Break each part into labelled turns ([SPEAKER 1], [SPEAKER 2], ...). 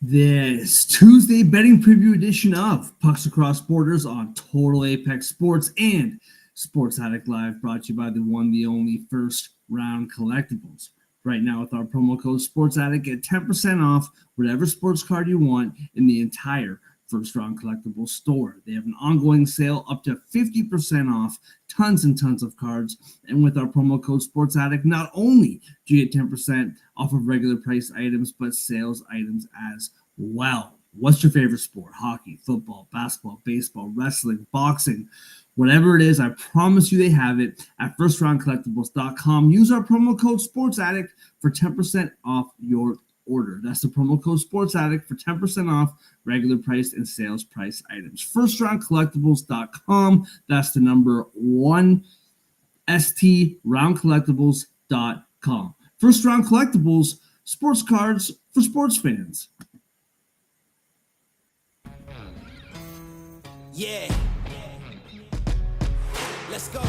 [SPEAKER 1] This Tuesday betting preview edition of Pucks Across Borders on Total Apex Sports and Sports Addict Live, brought to you by the one, the only First Round Collectibles. Right now, with our promo code Sports Addict, get 10% off whatever sports card you want in the entire First Round Collectibles store. They have an ongoing sale up to 50% off, tons and tons of cards. And with our promo code Sports Addict, not only do you get 10% off of regular price items, but sales items as well. What's your favorite sport? Hockey, football, basketball, baseball, wrestling, boxing, whatever it is, I promise you they have it at firstroundcollectibles.com. Use our promo code Sports Addict for 10% off your order. That's the promo code Sports Addict for 10% off regular price and sales price items. Firstroundcollectibles.com. That's the number 1 STRoundcollectibles.com. First Round Collectibles, sports cards for sports fans.
[SPEAKER 2] Yeah. Let's go.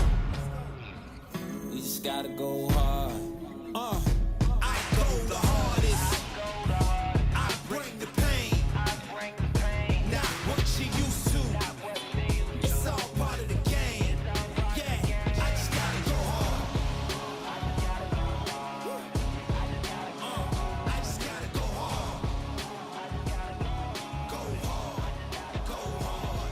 [SPEAKER 2] We just gotta go hard. I go the hardest. I bring the pain. Not what you used to. It's all part of the game. Yeah, I just gotta go hard. I just gotta go hard. Go hard. Go hard.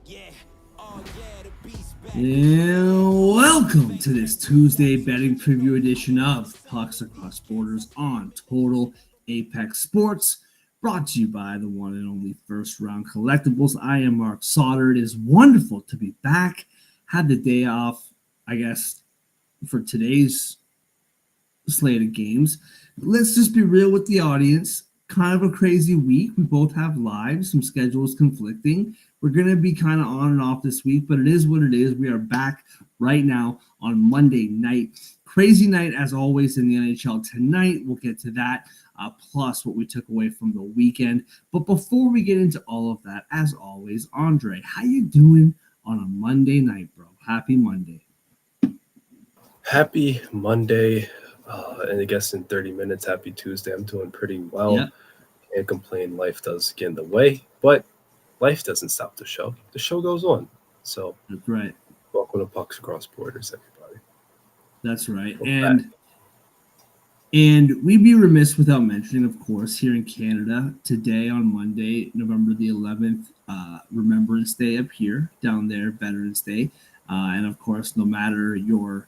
[SPEAKER 2] Yeah. Oh yeah, the beast back.
[SPEAKER 1] And welcome to this Tuesday betting preview edition of Pucks Across Borders on Total Apex Sports, brought to you by the one and only First Round Collectibles. I am Mark Sauter. It is wonderful to be back. Had the day off, I guess, for today's slate of games. Let's just be real with the audience. Kind of a crazy week. We both have lives, some schedules conflicting. We're going to be kind of on and off this week, but it is what it is. We are back right now on Monday night. Crazy night, as always, in the NHL tonight. We'll get to that, plus what we took away from the weekend. But before we get into all of that, as always, Andre, how you doing on a Monday night, bro? Happy Monday.
[SPEAKER 3] Happy Monday, and I guess in 30 minutes, happy Tuesday. I'm doing pretty well.
[SPEAKER 1] Yeah.
[SPEAKER 3] Can't complain. Life does get in the way, but life doesn't stop the show. The show goes on. So,
[SPEAKER 1] That's right.
[SPEAKER 3] welcome to Pucks Across Borders, everybody.
[SPEAKER 1] That's right.
[SPEAKER 3] Welcome back.
[SPEAKER 1] And we'd be remiss without mentioning, of course, here in Canada, today on Monday, November the 11th, Remembrance Day up here, down there, Veterans Day. And of course, no matter your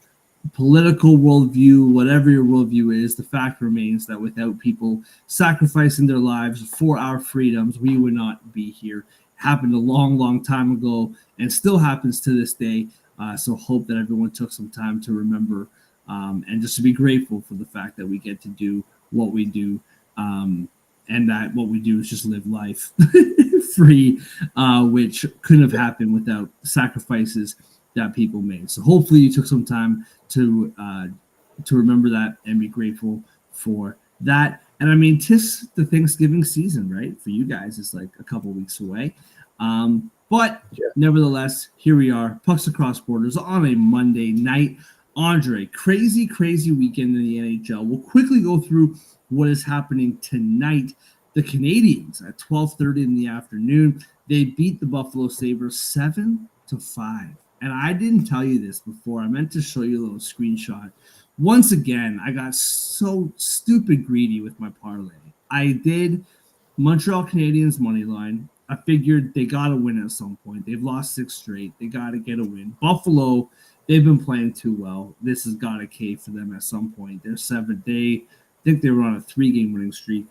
[SPEAKER 1] political worldview, whatever your worldview is, the fact remains that without people sacrificing their lives for our freedoms, we would not be here. It happened a long, long time ago and still happens to this day. So hope that everyone took some time to remember and just to be grateful for the fact that we get to do what we do, and that what we do is just live life free, which couldn't have happened without sacrifices that people made. So hopefully you took some time to remember that and be grateful for that. And I mean, 'tis the Thanksgiving season, right? For you guys, it's like a couple weeks away. But nevertheless, here we are, Pucks Across Borders on a Monday night. Andre, crazy weekend in the NHL. We'll quickly go through what is happening tonight. The Canadiens at 12:30 in the afternoon, they beat the Buffalo Sabres 7-5. And I didn't tell you this before. I meant to show you a little screenshot. Once again, I got so stupid greedy with my parlay. I did Montreal Canadiens money line. I figured they got to win at some point. They've lost 6 straight. They got to get a win. Buffalo, they've been playing too well. This has got to cave for them at some point. They're 7. I think they were on a 3-game winning streak.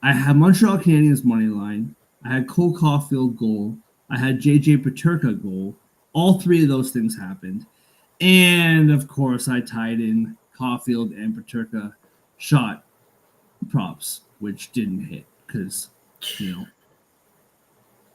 [SPEAKER 1] I had Montreal Canadiens money line. I had Cole Caulfield goal. I had JJ Peterka goal. All 3 of those things happened. And, of course, I tied in Caulfield and Peterka shot props, which didn't hit because,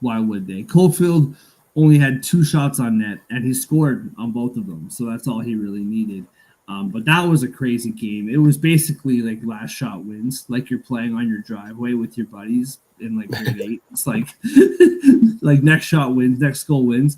[SPEAKER 1] why would they? Caulfield only had 2 shots on net, and he scored on both of them, so that's all he really needed. But that was a crazy game. It was basically like last shot wins, like you're playing on your driveway with your buddies in like grade 8. It's like like next shot wins, next goal wins.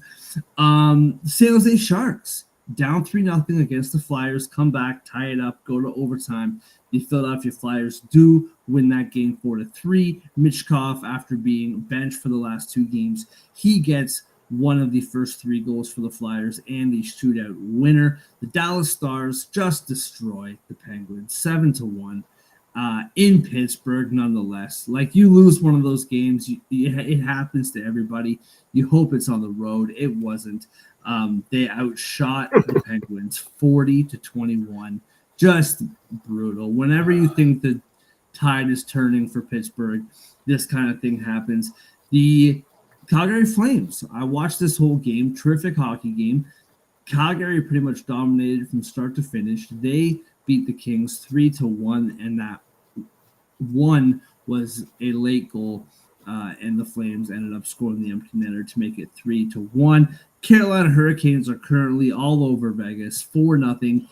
[SPEAKER 1] San Jose Sharks down 3-0 against the Flyers, come back, tie it up, go to overtime. The Philadelphia Flyers do win that game 4-3. Michkov, after being benched for the last 2 games, he gets one of the first 3 goals for the Flyers and the shootout winner. The Dallas Stars just destroy the Penguins 7-1 in Pittsburgh, nonetheless. Like, you lose one of those games, it happens to everybody. You hope it's on the road. It wasn't. They outshot the Penguins 40-21. Just brutal. Whenever you think the tide is turning for Pittsburgh, this kind of thing happens. The Calgary Flames, I watched this whole game, terrific hockey game. Calgary pretty much dominated from start to finish. They beat the Kings 3-1, and that one was a late goal, and the Flames ended up scoring the empty netter to make it 3-1. Carolina Hurricanes are currently all over Vegas, 4-0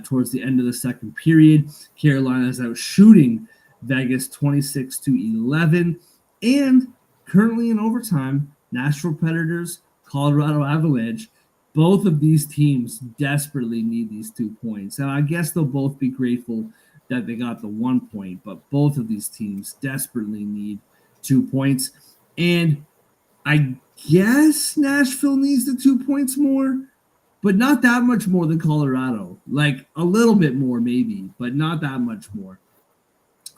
[SPEAKER 1] towards the end of the second period. Carolina is out shooting Vegas 26-11, and currently in overtime, Nashville Predators, Colorado Avalanche. Both of these teams desperately need these 2 points, and I guess they'll both be grateful that they got the 1 point, but both of these teams desperately need 2 points. And I guess Nashville needs the 2 points more, but not that much more than Colorado. Like, a little bit more maybe, but not that much more.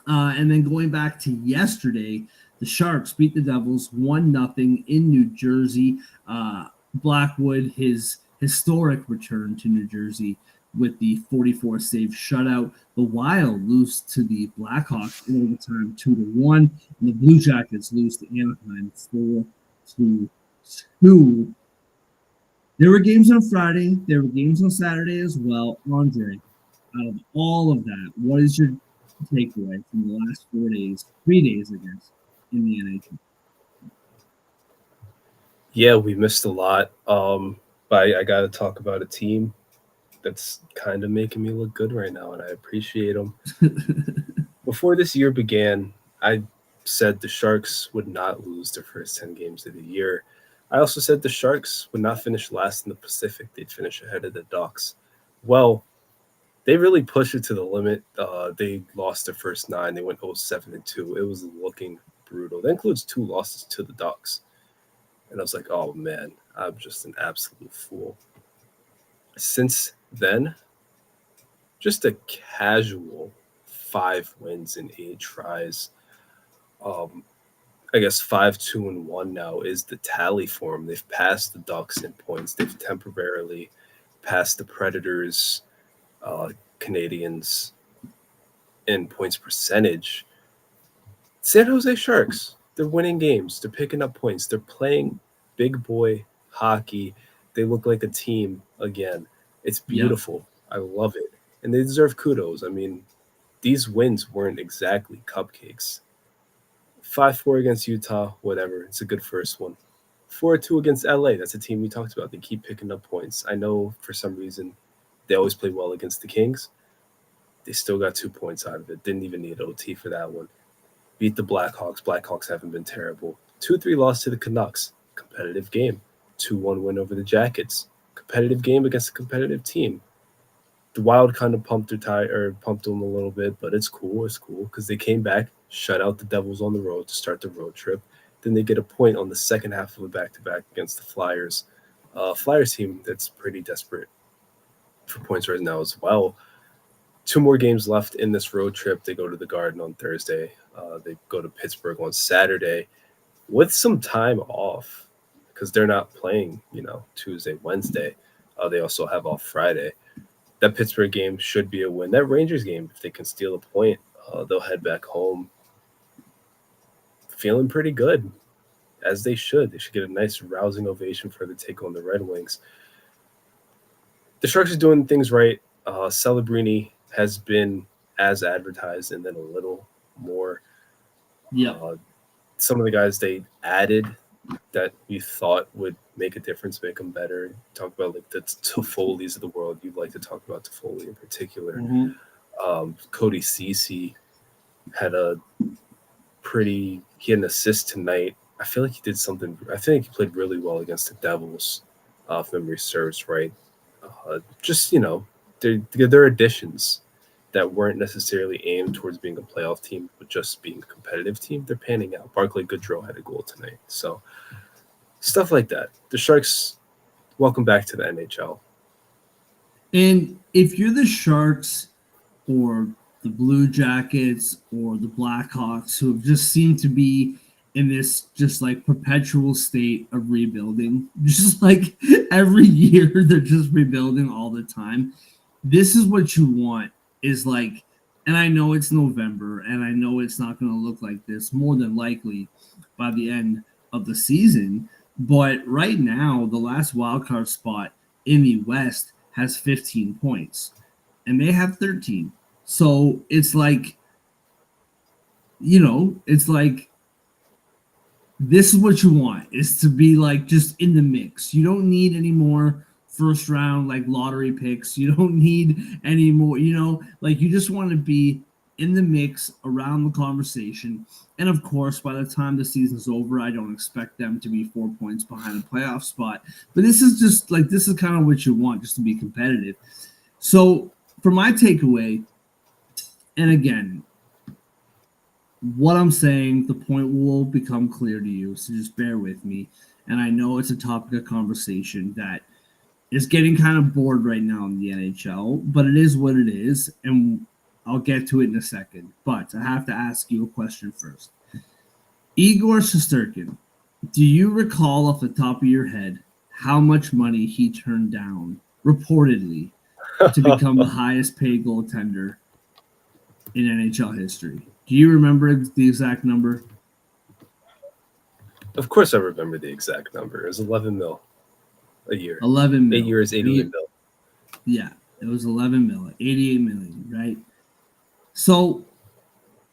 [SPEAKER 1] And then going back to yesterday, the Sharks beat the Devils 1-0 in New Jersey. Blackwood, his historic return to New Jersey with the 44 save shutout. The Wild lose to the Blackhawks in overtime 2-1, and the Blue Jackets lose to Anaheim 4-2. There were games on Friday. There were games on Saturday as well. Andre, out of all of that, what is your takeaway from the last 4 days, 3 days, I guess, in the NHL?
[SPEAKER 3] Yeah, we missed a lot. But I got to talk about a team that's kind of making me look good right now, and I appreciate them. Before this year began, I said the Sharks would not lose their first 10 games of the year. I also said the Sharks would not finish last in the Pacific. They'd finish ahead of the Ducks. Well, they really pushed it to the limit. They lost their first 9. They went 0-7-2. It was looking brutal. That includes 2 losses to the Ducks. And I was like, oh, man, I'm just an absolute fool. Since then, just a casual 5 wins in 8 tries. I guess 5-2-1 now is the tally for them. They've passed the Ducks in points. They've temporarily passed the Predators, Canadians in points percentage. San Jose Sharks, they're winning games. They're picking up points. They're playing big boy hockey. They look like a team again. It's beautiful. Yeah. I love it. And they deserve kudos. I mean, these wins weren't exactly cupcakes. 5-4 against Utah, whatever. It's a good first one. 4-2 against LA. That's a team we talked about. They keep picking up points. I know for some reason they always play well against the Kings. They still got 2 points out of it. Didn't even need OT for that one. Beat the Blackhawks. Blackhawks haven't been terrible. 2-3 loss to the Canucks. Competitive game. 2-1 win over the Jackets. Competitive game against a competitive team. The Wild kind of pumped them a little bit, but it's cool. It's cool because they came back, shut out the Devils on the road to start the road trip. Then they get a point on the second half of a back-to-back against the Flyers. Flyers team that's pretty desperate for points right now as well. 2 more games left in this road trip. They go to the Garden on Thursday. They go to Pittsburgh on Saturday with some time off because they're not playing, Tuesday, Wednesday. They also have off Friday. That Pittsburgh game should be a win. That Rangers game, if they can steal a point, they'll head back home feeling pretty good, as they should. They should get a nice rousing ovation for the take on the Red Wings. The Sharks are doing things right. Celebrini has been as advertised and then a little more.
[SPEAKER 1] Yeah.
[SPEAKER 3] Some of the guys they added that we thought would make a difference, make them better. Talk about like the Toffoli's of the world. You'd like to talk about Toffoli in particular. Mm-hmm. Cody Ceci had he had an assist tonight. I feel like he did something. I think he played really well against the Devils, if memory serves right. They're additions. that weren't necessarily aimed towards being a playoff team, but just being a competitive team, they're panning out. Barclay Goodrow had a goal tonight. So stuff like that. The Sharks, welcome back to the NHL.
[SPEAKER 1] And if you're the Sharks or the Blue Jackets or the Blackhawks, who have just seemed to be in this just like perpetual state of rebuilding, just like every year they're just rebuilding all the time. This is what you want, is like, and I know it's November and I know it's not going to look like this more than likely by the end of the season. But right now, the last wildcard spot in the West has 15 points and they have 13. So it's like, it's like, this is what you want, is to be like just in the mix. You don't need any more first round like lottery picks. You don't need any more, like you just want to be in the mix, around the conversation. And of course, by the time the season's over, I don't expect them to be 4 points behind a playoff spot. But this is kind of what you want, just to be competitive. So for my takeaway, and again, what I'm saying, the point will become clear to you, so just bear with me. And I know it's a topic of conversation that is getting kind of bored right now in the NHL, but it is what it is, and I'll get to it in a second. But I have to ask you a question first. Igor Shesterkin, do you recall off the top of your head how much money he turned down, reportedly, to become the highest paid goaltender in NHL history? Do you remember the exact number?
[SPEAKER 3] Of course I remember the exact number. It was 11 mil a year.
[SPEAKER 1] 11 mil.
[SPEAKER 3] 8 years, 88 mil.
[SPEAKER 1] Yeah, it was 11 mil, 88 million, right? So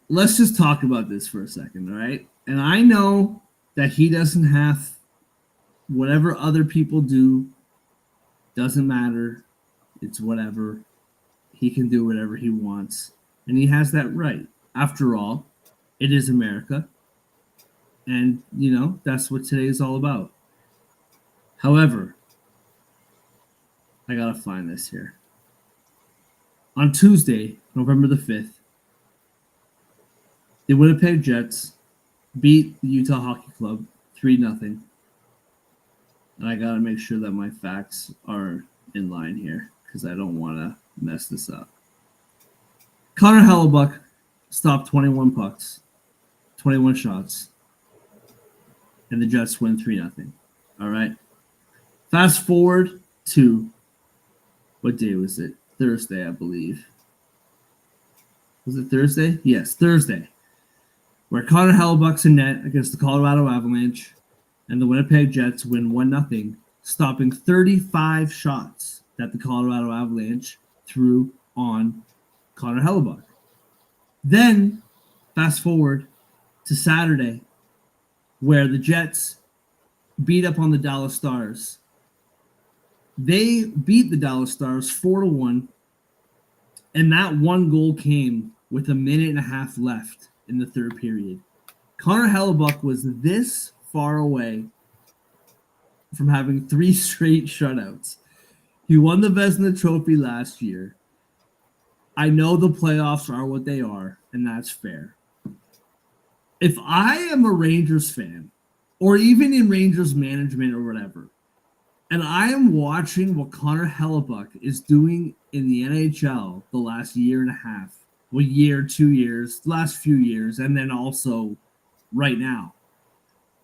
[SPEAKER 1] let's just talk about this for a second, all right? And I know that he doesn't have whatever other people do, doesn't matter. It's whatever. He can do whatever he wants, and he has that right. After all, it is America, and, that's what today is all about. However, I got to find this here. On Tuesday, November the 5th, the Winnipeg Jets beat the Utah Hockey Club 3-0. And I got to make sure that my facts are in line here because I don't want to mess this up. Connor Hellebuck stopped 21 pucks, 21 shots, and the Jets win 3-0. All right. Fast forward to, what day was it? Thursday, I believe. Was it Thursday? Yes, Thursday. Where Connor Hellebuck's in net against the Colorado Avalanche, and the Winnipeg Jets win 1-0, stopping 35 shots that the Colorado Avalanche threw on Connor Hellebuck. Then, fast forward to Saturday, where the Jets beat up on the Dallas Stars. They beat the Dallas Stars 4-1, and that one goal came with a minute and a half left in the third period. Connor Hellebuck was this far away from having 3 straight shutouts. He won the Vezina Trophy last year. I know the playoffs are what they are, and that's fair. If I am a Rangers fan, or even in Rangers management or whatever, and I am watching what Connor Hellebuck is doing in the NHL the last year and a half, well, year, 2 years, last few years, and then also right now,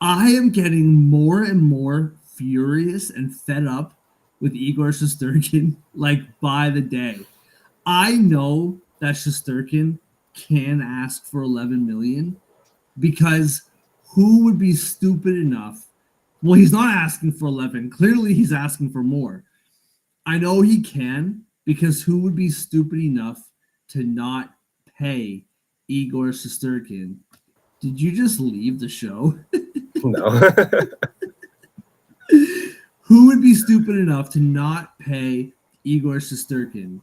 [SPEAKER 1] I am getting more and more furious and fed up with Igor Shesterkin, like, by the day. I know that Shesterkin can ask for $11 million, because who would be stupid enough? Well, he's not asking for 11. Clearly, he's asking for more. I know he can, because who would be stupid enough to not pay Igor Shesterkin? Did you just leave the show?
[SPEAKER 3] No.
[SPEAKER 1] Who would be stupid enough to not pay Igor Shesterkin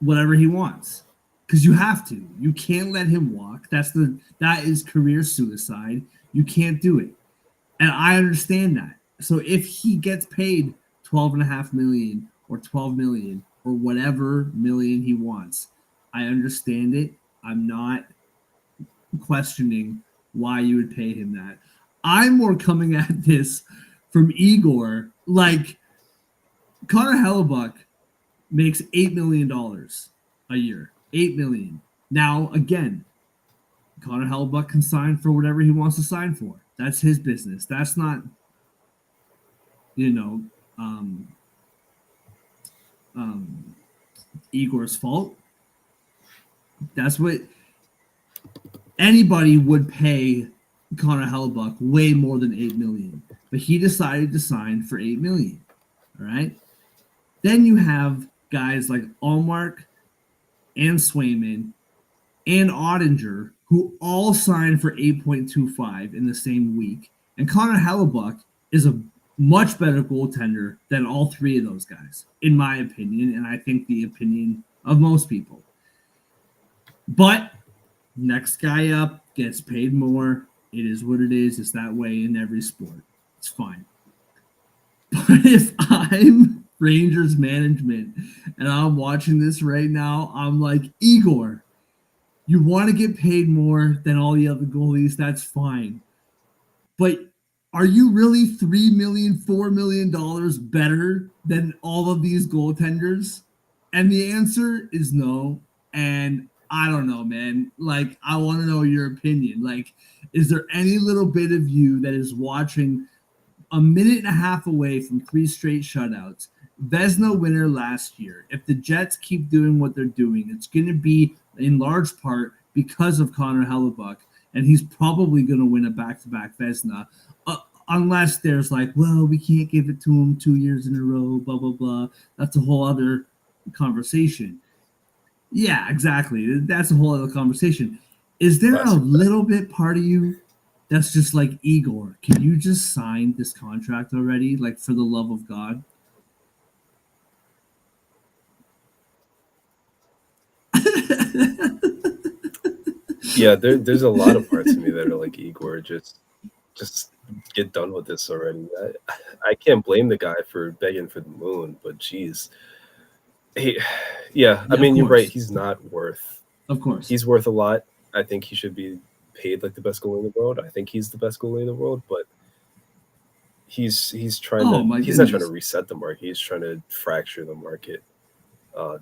[SPEAKER 1] whatever he wants? Because you have to. You can't let him walk. That is career suicide. You can't do it. And I understand that. So if he gets paid $12.5 million or $12 million, or whatever million he wants. I understand it. I'm not questioning why you would pay him that. I'm more coming at this from Igor. Like Connor Hellebuck makes $8 million a year. 8 million. Now again, Connor Hellebuck can sign for whatever he wants to sign for. That's his business. That's not, you know, um, um, Igor's fault. That's what anybody would pay Connor Hellebuck way more than 8 million, but he decided to sign for 8 million. All right. Then you have guys like Allmark and Swayman and Ottinger who all signed for 8.25 in the same week, and Connor Hellebuck is a much better goaltender than all three of those guys, in my opinion, and I think the opinion of most people. But next guy up gets paid more. It is what it is. It's that way in every sport. It's fine. But if I'm Rangers management and I'm watching this right now, I'm like, Igor, you want to get paid more than all the other goalies, that's fine. But are you really $3 million, $4 million better than all of these goaltenders? And the answer is no. And I don't know, man. Like, I want to know your opinion. Like, is there any little bit of you that is watching a minute and a half away from 3 straight shutouts? Vezina winner last year. If the Jets keep doing what they're doing, it's going to be in large part because of Connor Hellebuck, and he's probably going to win a back-to-back Vezina, unless there's like, well, we can't give it to him 2 years in a row, blah, blah, blah. That's a whole other conversation. Yeah, exactly. That's a whole other conversation. Is there a little bit part of you that's just like, Igor, can you just sign this contract already? Like, for the love of God.
[SPEAKER 3] Yeah, there's a lot of parts of me that are like Igor. Just get done with this already. I can't blame the guy for begging for the moon, but geez, he, yeah. I
[SPEAKER 1] Yeah,
[SPEAKER 3] mean, you're right. He's not worth.
[SPEAKER 1] Of course.
[SPEAKER 3] He's worth a lot. I think he should be paid like the best goalie in the world. I think he's the best goalie in the world, but he's trying
[SPEAKER 1] Oh,
[SPEAKER 3] to.
[SPEAKER 1] my
[SPEAKER 3] He's not trying
[SPEAKER 1] goodness.
[SPEAKER 3] to reset the market. He's trying to fracture the market. And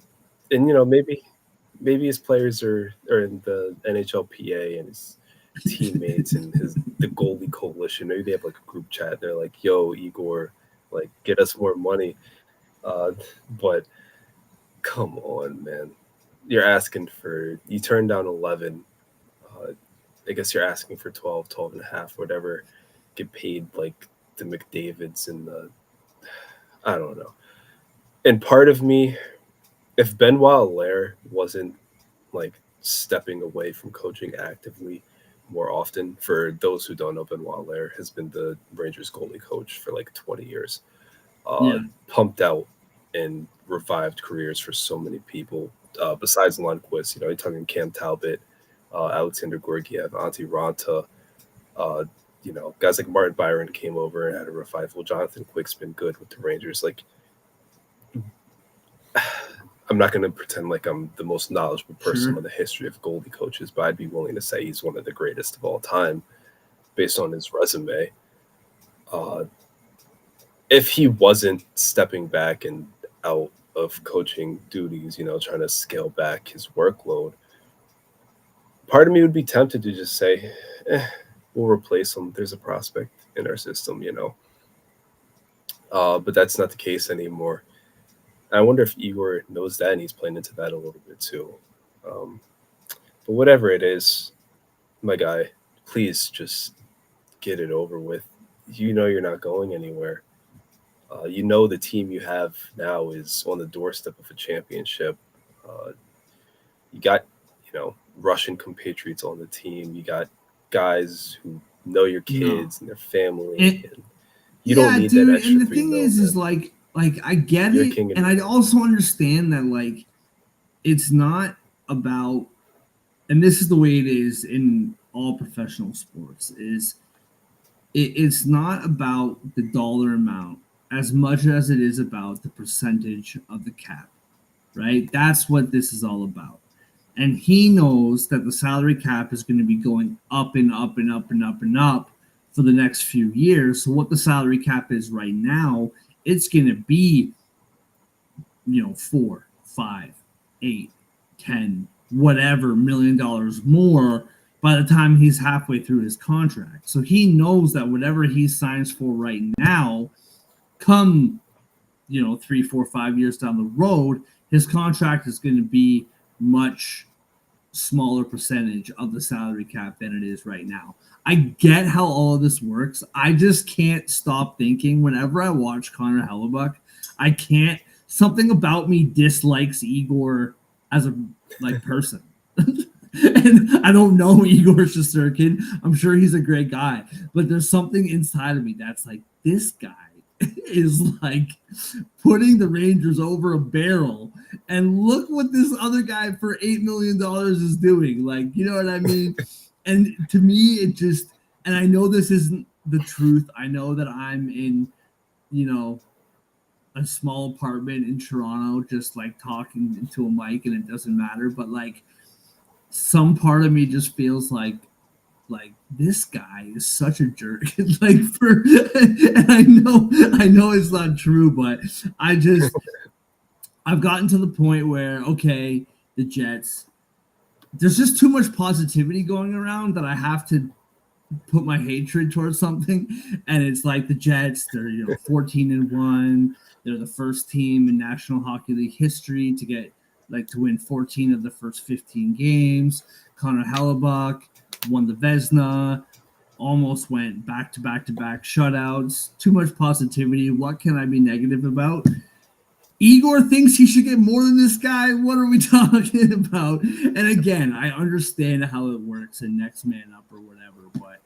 [SPEAKER 3] maybe his players are in the NHLPA and his teammates and the goalie coalition. Maybe they have like a group chat. They're like, "Yo, Igor, like get us more money." But come on, man, you turned down 11. I guess you're asking for 12, 12 and a half, whatever. Get paid like the McDavids and I don't know. And part of me, if Benoit Allaire wasn't like stepping away from coaching actively more often, for those who don't know, Benoit Allaire has been the Rangers goalie coach for like 20 years.
[SPEAKER 1] Yeah.
[SPEAKER 3] Pumped out and revived careers for so many people. Besides Lundqvist, you're talking Cam Talbot, Alexander Gorgiev, Antti Ranta, guys like Martin Byron came over and had a revival. Jonathan Quick's been good with the Rangers. Like, I'm not going to pretend like I'm the most knowledgeable person on the history of goalie coaches, but I'd be willing to say he's one of the greatest of all time based on his resume. If he wasn't stepping back and out of coaching duties, trying to scale back his workload, part of me would be tempted to just say, we'll replace him. There's a prospect in our system, but that's not the case anymore. I wonder if Igor knows that and he's playing into that a little bit too. But whatever it is, my guy, please just get it over with. You're not going anywhere. The team you have now is on the doorstep of a championship. You got, Russian compatriots on the team. You got guys who know your kids and their family. And you don't need that extra.
[SPEAKER 1] And the thing is like I get it, and I also understand that like it's not about, and this is the way it is in all professional sports, it's not about the dollar amount as much as it is about the percentage of the cap. right? That's what this is all about. And he knows that the salary cap is going to be going up and up and up and up and up for the next few years. So what the salary cap is right now, it's going to be, 4, 5, 8, 10, whatever $1 million more by the time he's halfway through his contract. So he knows that whatever he signs for right now, come 3, 4, 5 years down the road, his contract is going to be much smaller percentage of the salary cap than it is right now. I get how all of this works. I just can't stop thinking whenever I watch Connor Hellebuck, I can't. Something about me dislikes Igor as a person. And I don't know Igor Shesterkin. I'm sure he's a great guy, but there's something inside of me that's like, this guy is like putting the Rangers over a barrel, and look what this other guy for $8 million is doing. Like, you know what I mean? And to me, it just, and I know this isn't the truth. I know that I'm in, a small apartment in Toronto, just like talking into a mic, and it doesn't matter. But like, some part of me just feels like this guy is such a jerk. And I know it's not true, but I've gotten to the point where, okay, the Jets, there's just too much positivity going around that I have to put my hatred towards something. And it's like the Jets, they're 14-1. They're the first team in National Hockey League history to get to win 14 of the first 15 games. Connor Hellebuck won the Vezina, almost went back-to-back-to-back shutouts. Too much positivity. What can I be negative about? Igor thinks he should get more than this guy. What are we talking about? And again, I understand how it works and next man up or whatever, but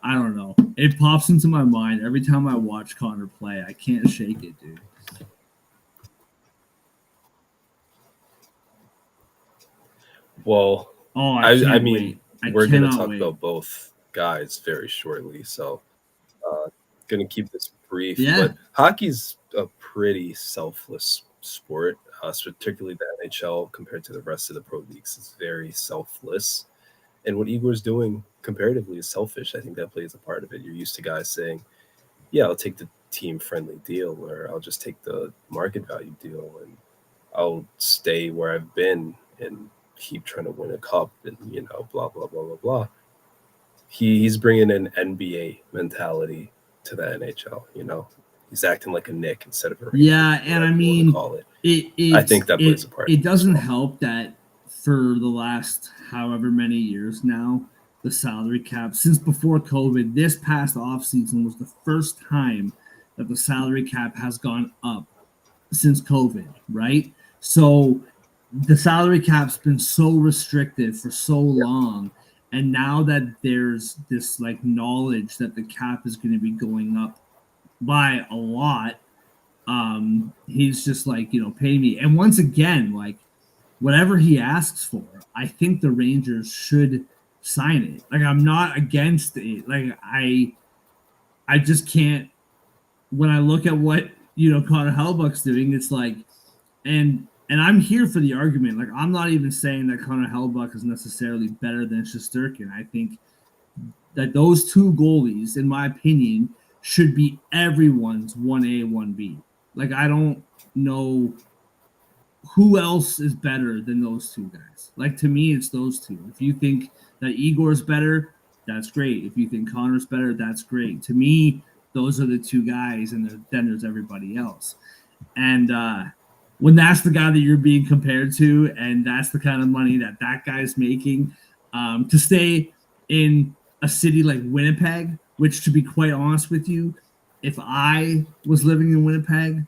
[SPEAKER 1] I don't know. It pops into my mind every time I watch Connor play. I can't shake it, dude.
[SPEAKER 3] Well, I mean, we're going to talk about both guys very shortly, so going to keep this brief.
[SPEAKER 1] Yeah.
[SPEAKER 3] But hockey's a pretty selfless sport, particularly the NHL compared to the rest of the pro leagues. It's very selfless. And what Igor's doing comparatively is selfish. I think that plays a part of it. You're used to guys saying, yeah, I'll take the team-friendly deal, or I'll just take the market value deal, and I'll stay where I've been and keep trying to win a cup and, blah, blah, blah, blah, blah. He's bringing an NBA mentality to the NHL, He's acting like a Nick instead of a Ranger.
[SPEAKER 1] Yeah, and I mean,
[SPEAKER 3] I think that plays a part.
[SPEAKER 1] It doesn't help that for the last however many years now, the salary cap, since before COVID, this past offseason was the first time that the salary cap has gone up since COVID, right? So the salary cap's been so restrictive for so long, and now that there's this knowledge that the cap is going to be going up by a lot, he's just pay me. And once again, whatever he asks for, I think the Rangers should sign it. I'm not against it. I just can't. When I look at what Connor Hellebuck's doing, it's and I'm here for the argument. I'm not even saying that Connor Hellebuck is necessarily better than Shesterkin. I think that those two goalies, in my opinion, should be everyone's 1A, 1B. I don't know who else is better than those two guys. To me, it's those two. If you think that Igor's better, that's great. If you think Connor's better, that's great. To me, those are the two guys, and then there's everybody else. And when that's the guy that you're being compared to, and that's the kind of money that guy's making, to stay in a city like Winnipeg, which, to be quite honest with you, if I was living in Winnipeg,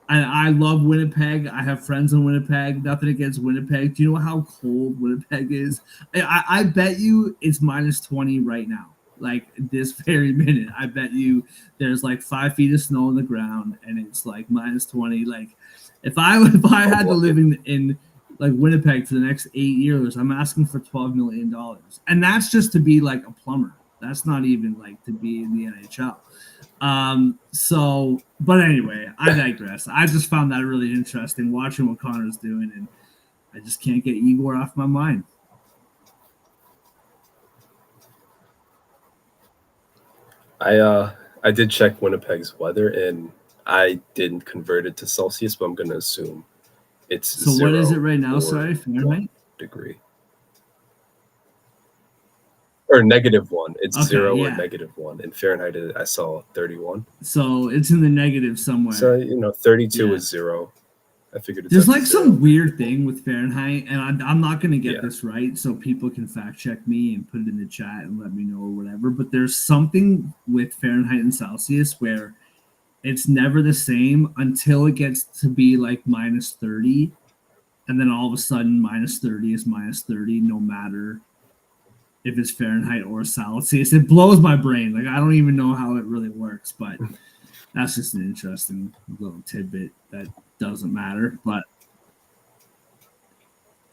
[SPEAKER 1] and I love Winnipeg, I have friends in Winnipeg, nothing against Winnipeg. Do you know how cold Winnipeg is? I bet you it's minus 20 right now. This very minute, I bet you there's 5 feet of snow on the ground, and it's minus 20. If I had to live in Winnipeg for the next 8 years, I'm asking for $12 million, and that's just to be a plumber. That's not even to be in the NHL. But anyway, I digress. I just found that really interesting watching what Connor's doing, and I just can't get Igor off my mind.
[SPEAKER 3] I did check Winnipeg's weather, and I didn't convert it to Celsius, but I'm gonna assume it's
[SPEAKER 1] So
[SPEAKER 3] 0
[SPEAKER 1] what is it right now?
[SPEAKER 3] or
[SPEAKER 1] Sorry,
[SPEAKER 3] 1
[SPEAKER 1] Fahrenheit.
[SPEAKER 3] degree. Or -1. It's
[SPEAKER 1] Okay,
[SPEAKER 3] 0 or
[SPEAKER 1] yeah.
[SPEAKER 3] -1. In Fahrenheit, I saw 31.
[SPEAKER 1] So it's in the negative somewhere.
[SPEAKER 3] So 32
[SPEAKER 1] Yeah.
[SPEAKER 3] is 0. I figured it's
[SPEAKER 1] There's
[SPEAKER 3] at
[SPEAKER 1] like
[SPEAKER 3] 0.
[SPEAKER 1] some weird thing with Fahrenheit, and I'm not going to get
[SPEAKER 3] Yeah.
[SPEAKER 1] this right, so people can fact check me and put it in the chat and let me know or whatever. But there's something with Fahrenheit and Celsius where it's never the same until it gets to be like -30, and then all of a sudden -30 is -30, no matter if it's Fahrenheit or Celsius. It blows my brain. Like I don't even know how it really works, but that's just an interesting little tidbit that doesn't matter. But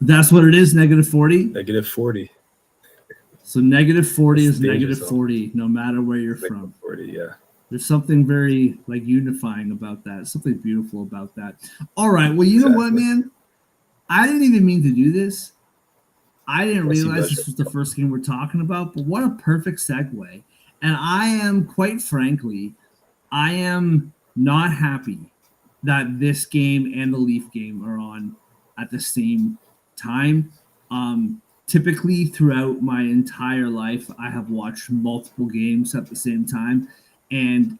[SPEAKER 1] that's what it is, -40.
[SPEAKER 3] -40.
[SPEAKER 1] So -40
[SPEAKER 3] It's
[SPEAKER 1] is
[SPEAKER 3] danger zone.
[SPEAKER 1] -40, no matter where you're from.
[SPEAKER 3] -40, yeah.
[SPEAKER 1] There's something very like unifying about that. Something beautiful about that. All right. Well, you know what, man? I didn't even mean to do this. I didn't realize this was the first game we're talking about, but what a perfect segue. And I am, quite frankly, I am not happy that this game and the Leaf game are on at the same time. Typically, throughout my entire life, I have watched multiple games at the same time. And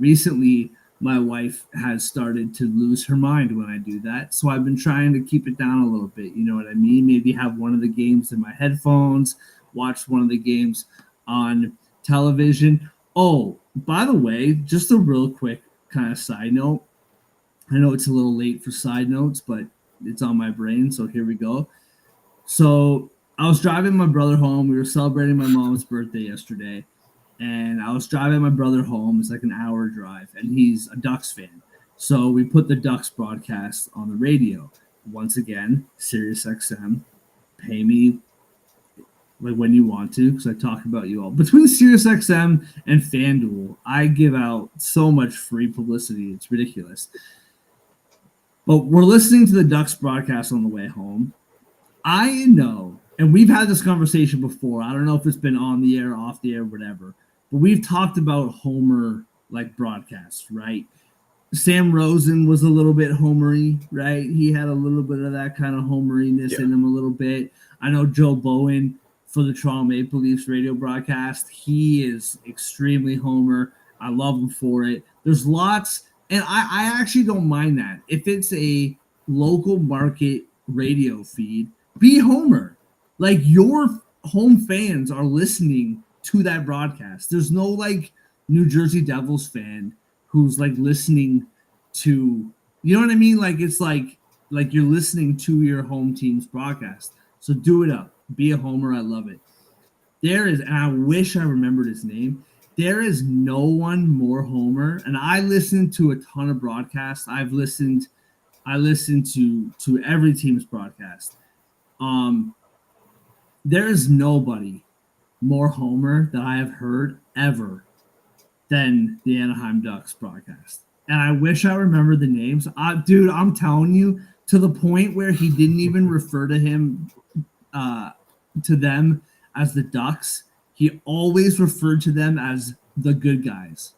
[SPEAKER 1] recently, my wife has started to lose her mind when I do that. So I've been trying to keep it down a little bit. You know what I mean? Maybe have one of the games in my headphones, watch one of the games on television. Oh, by the way, just a real quick kind of side note. I know it's a little late for side notes, but it's on my brain. So here we go. So I was driving my brother home. We were celebrating my mom's birthday yesterday. And I was driving my brother home. It's like an hour drive, and he's a Ducks fan. So we put the Ducks broadcast on the radio. Once again, Sirius XM, pay me like when you want to, because I talk about you all. Between Sirius XM and FanDuel, I give out so much free publicity. It's ridiculous. But we're listening to the Ducks broadcast on the way home. I know, and we've had this conversation before. I don't know if it's been on the air, off the air, whatever. But we've talked about Homer like broadcasts, right? Sam Rosen was a little bit homery, right? He had a little bit of that kind of homeriness in him a little bit. I know Joe Bowen for the Toronto Maple Leafs radio broadcast. He is extremely homer. I love him for it. There's lots, and I actually don't mind that. If it's a local market radio feed, be homer. Like your home fans are listening to that broadcast. There's no like New Jersey Devils fan who's like listening to, you know what I mean? Like it's like you're listening to your home team's broadcast. So do it up. Be a homer. I love it. There is, and I wish I remembered his name. There is no one more homer. And I listen to a ton of broadcasts. I listened to every team's broadcast. There is nobody more homer that I have heard ever than the Anaheim Ducks broadcast. And I wish I remembered the names. Dude, I'm telling you, to the point where he didn't even refer to them as the Ducks. He always referred to them as the good guys.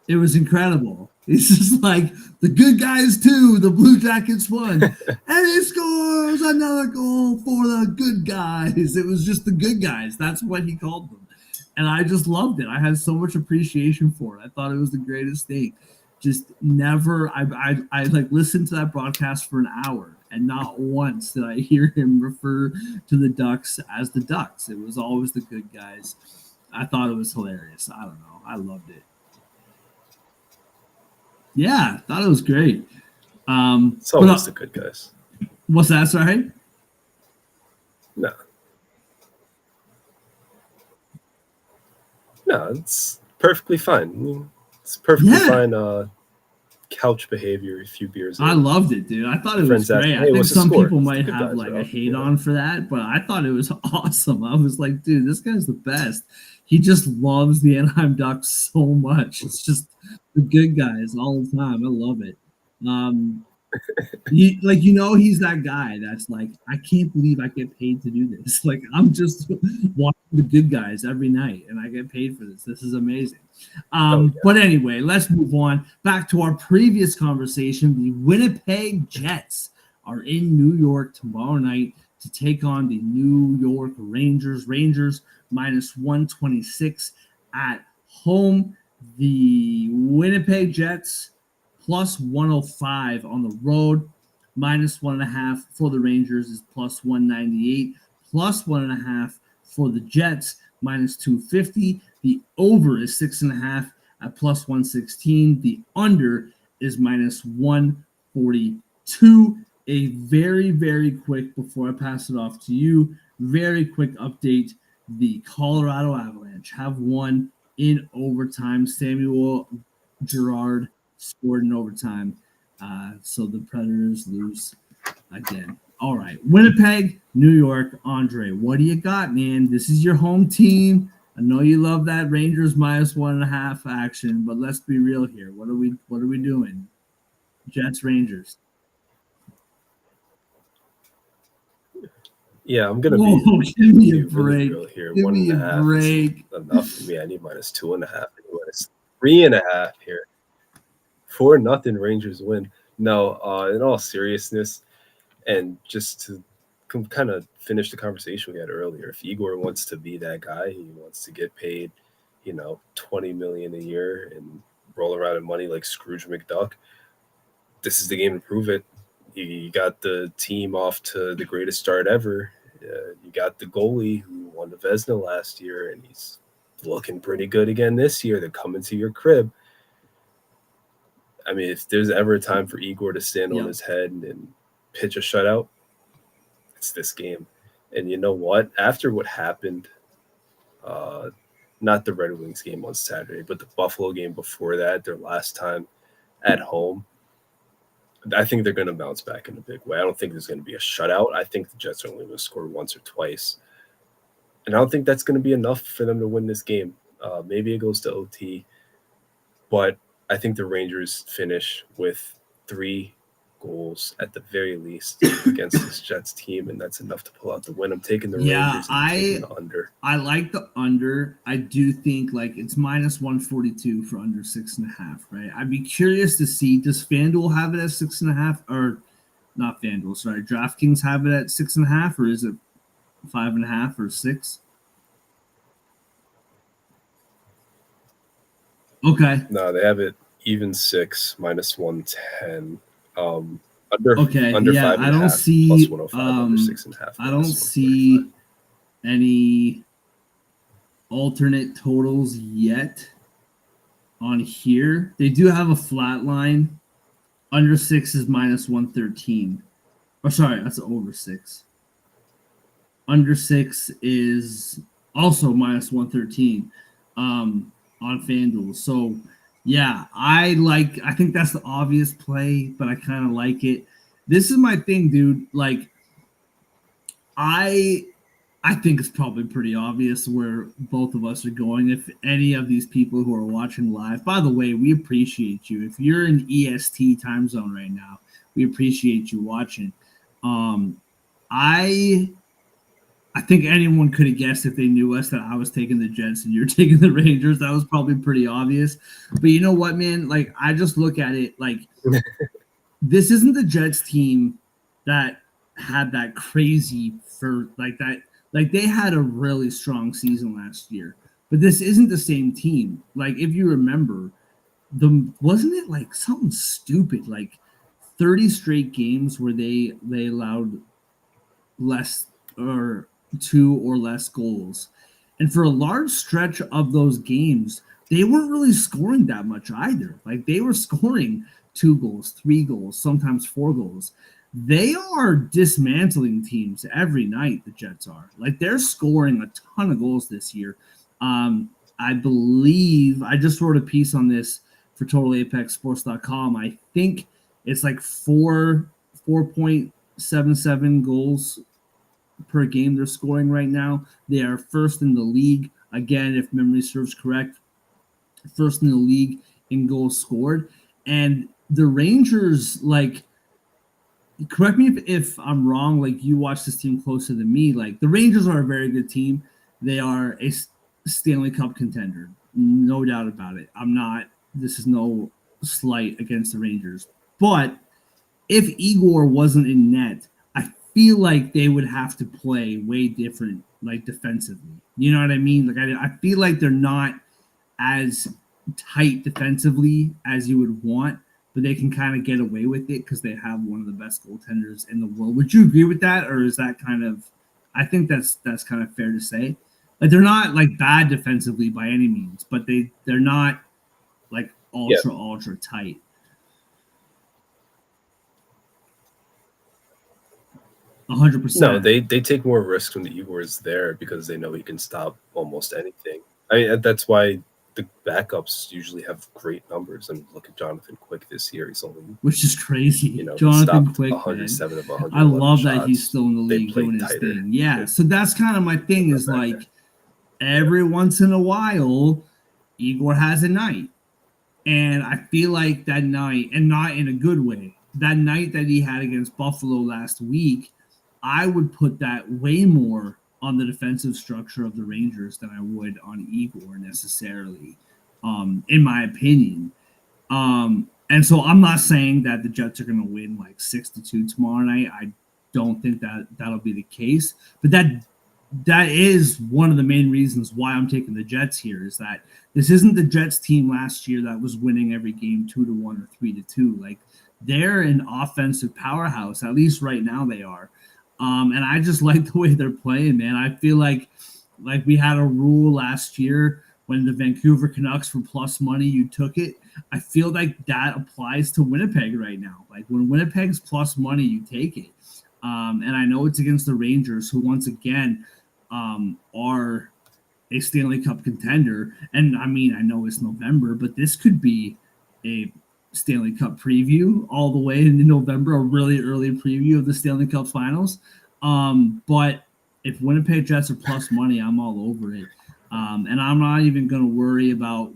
[SPEAKER 1] It was incredible. It's just like the good guys too. The Blue Jackets won, and he scores another goal for the good guys. It was just the good guys. That's what he called them, and I just loved it. I had so much appreciation for it. I thought it was the greatest thing. Just never. I like listened to that broadcast for an hour, and not once did I hear him refer to the Ducks as the Ducks. It was always the good guys. I thought it was hilarious. I don't know. I loved it. Yeah, thought it was great.
[SPEAKER 3] It's always the good guys.
[SPEAKER 1] What's that, sorry?
[SPEAKER 3] No, it's perfectly fine. It's perfectly fine couch behavior, a few beers.
[SPEAKER 1] I loved it, dude. I thought it was
[SPEAKER 3] Friends ask,
[SPEAKER 1] great.
[SPEAKER 3] "Hey,
[SPEAKER 1] I think
[SPEAKER 3] what's the
[SPEAKER 1] some
[SPEAKER 3] score?"
[SPEAKER 1] people
[SPEAKER 3] It's
[SPEAKER 1] might
[SPEAKER 3] the good
[SPEAKER 1] have
[SPEAKER 3] guys
[SPEAKER 1] like
[SPEAKER 3] are
[SPEAKER 1] a
[SPEAKER 3] up,
[SPEAKER 1] hate
[SPEAKER 3] you know?
[SPEAKER 1] on for that, but I thought it was awesome. I was like, dude, this guy's the best. He just loves the Anaheim Ducks so much. It's just the good guys all the time. I love it. Um, he's that guy that's like, I can't believe I get paid to do this. Like, I'm just watching the good guys every night, and I get paid for this. This is amazing.
[SPEAKER 3] Oh yeah.
[SPEAKER 1] But anyway, let's move on back to our previous conversation. The Winnipeg Jets are in New York tomorrow night to take on the New York Rangers. Rangers minus 126 at home. The Winnipeg Jets plus 105 on the road. Minus 1.5 for the Rangers is plus 198. Plus 1.5 for the Jets, minus 250. The over is 6.5 at plus 116. The under is minus 142. A very, very quick, before I pass it off to you, very quick update. The Colorado Avalanche have won in overtime. Samuel Girard scored in overtime. So the Predators lose again. All right. Winnipeg, New York, Andre. What do you got, man? This is your home team. I know you love that Rangers minus 1.5 action, but let's be real here. What are we doing? Jets, Rangers.
[SPEAKER 3] Yeah, I'm gonna
[SPEAKER 1] Whoa,
[SPEAKER 3] be
[SPEAKER 1] give me a
[SPEAKER 3] really
[SPEAKER 1] break.
[SPEAKER 3] real here.
[SPEAKER 1] Give
[SPEAKER 3] One
[SPEAKER 1] me
[SPEAKER 3] and
[SPEAKER 1] a
[SPEAKER 3] a half
[SPEAKER 1] break.
[SPEAKER 3] is enough for me. I need minus 2.5. I need minus 3.5 here. 4-0 Rangers win. No, in all seriousness, and just to kind of finish the conversation we had earlier, if Igor wants to be that guy, he wants to get paid, 20 million a year and roll around in money like Scrooge McDuck. This is the game to prove it. You got the team off to the greatest start ever. You got the goalie who won the Vezina last year, and he's looking pretty good again this year. They're coming to your crib. I mean, if there's ever a time for Igor to stand on his head and pitch a shutout, it's this game. And you know what? After what happened, not the Red Wings game on Saturday, but the Buffalo game before that, their last time at home, I think they're going to bounce back in a big way. I don't think there's going to be a shutout. I think the Jets are only going to score once or twice. And I don't think that's going to be enough for them to win this game. Maybe it goes to OT. But I think the Rangers finish with 3 goals at the very least against this Jets team, and that's enough to pull out the win. I'm taking the Rangers and taking the under.
[SPEAKER 1] I like the under. I do think like it's minus 142 for under 6.5, right? I'd be curious to see, does FanDuel have it at 6.5, or not FanDuel, sorry, DraftKings have it at 6.5, or is it 5.5 or 6? Okay.
[SPEAKER 3] No, they have it even 6, minus 110. Under
[SPEAKER 1] Okay,
[SPEAKER 3] under
[SPEAKER 1] yeah,
[SPEAKER 3] 5.5,
[SPEAKER 1] I don't see
[SPEAKER 3] plus 105, under 6.5.
[SPEAKER 1] I don't see any alternate totals yet on here. They do have a flat line. Under 6 is minus 113. Oh, sorry, that's over 6. Under 6 is also minus 113 on FanDuel. So yeah, I think that's the obvious play, but I kind of like it. This is my thing, dude. Like, I think it's probably pretty obvious where both of us are going. If any of these people who are watching live, by the way, we appreciate you. If you're in EST time zone right now, we appreciate you watching. I think anyone could have guessed if they knew us that I was taking the Jets and you're taking the Rangers. That was probably pretty obvious. But you know what, man? Like, I just look at it like this isn't the Jets team that had that crazy for like that. Like, they had a really strong season last year, but this isn't the same team. Like, if you remember, wasn't it like something stupid, like 30 straight games where they allowed less or 2 or less goals. And for a large stretch of those games, they weren't really scoring that much either. Like, they were scoring 2 goals, 3 goals, sometimes 4 goals. They are dismantling teams every night, the Jets are. Like, they're scoring a ton of goals this year. I believe I just wrote a piece on this for for totalapexsports.com. I think it's like 4.77 goals per game they're scoring right now. They are first in the league. Again, if memory serves correct, first in the league in goals scored. And the Rangers, like, correct me if I'm wrong, like you watch this team closer than me. Like the Rangers are a very good team. They are a Stanley Cup contender. No doubt about it. This is no slight against the Rangers. But if Igor wasn't in net, I feel like they would have to play way different, like defensively. You know what I mean? Like I feel like they're not as tight defensively as you would want, but they can kind of get away with it because they have one of the best goaltenders in the world. Would you agree with that, or is that kind of? I think that's kind of fair to say. Like they're not like bad defensively by any means, but they're not like
[SPEAKER 3] Yeah.
[SPEAKER 1] ultra tight.
[SPEAKER 3] No,
[SPEAKER 1] 100%.
[SPEAKER 3] they take more risks when the Igor is there because they know he can stop almost anything. I mean, that's why the backups usually have great numbers. And look at Jonathan Quick this year; he's only
[SPEAKER 1] Which is crazy.
[SPEAKER 3] he
[SPEAKER 1] Jonathan
[SPEAKER 3] stopped
[SPEAKER 1] Quick, man.
[SPEAKER 3] 107 of 111
[SPEAKER 1] I love
[SPEAKER 3] shots.
[SPEAKER 1] that he's still in the
[SPEAKER 3] They
[SPEAKER 1] league
[SPEAKER 3] play
[SPEAKER 1] doing his
[SPEAKER 3] tighter.
[SPEAKER 1] thing. Yeah, so that's kind of my thing is like every once in a while, Igor has a night. And I feel like that night, and not in a good way, that night that he had against Buffalo last week, I would put that way more on the defensive structure of the Rangers than I would on Igor necessarily, in my opinion. And so I'm not saying that the Jets are going to win like 6-2 tomorrow night. I don't think that that'll be the case, but that is one of the main reasons why I'm taking the Jets here is that this isn't the Jets team last year that was winning every game 2-1 or 3-2. Like they're an offensive powerhouse, at least right now they are. And I just like the way they're playing, man. I feel like we had a rule last year when the Vancouver Canucks were plus money, you took it. I feel like that applies to Winnipeg right now. Like when Winnipeg's plus money, you take it. And I know it's against the Rangers, who once again are a Stanley Cup contender. And I mean, I know it's November, but this could be a Stanley Cup preview all the way into November, a really early preview of the Stanley Cup finals. But if Winnipeg Jets are plus money, I'm all over it. And I'm not even going to worry about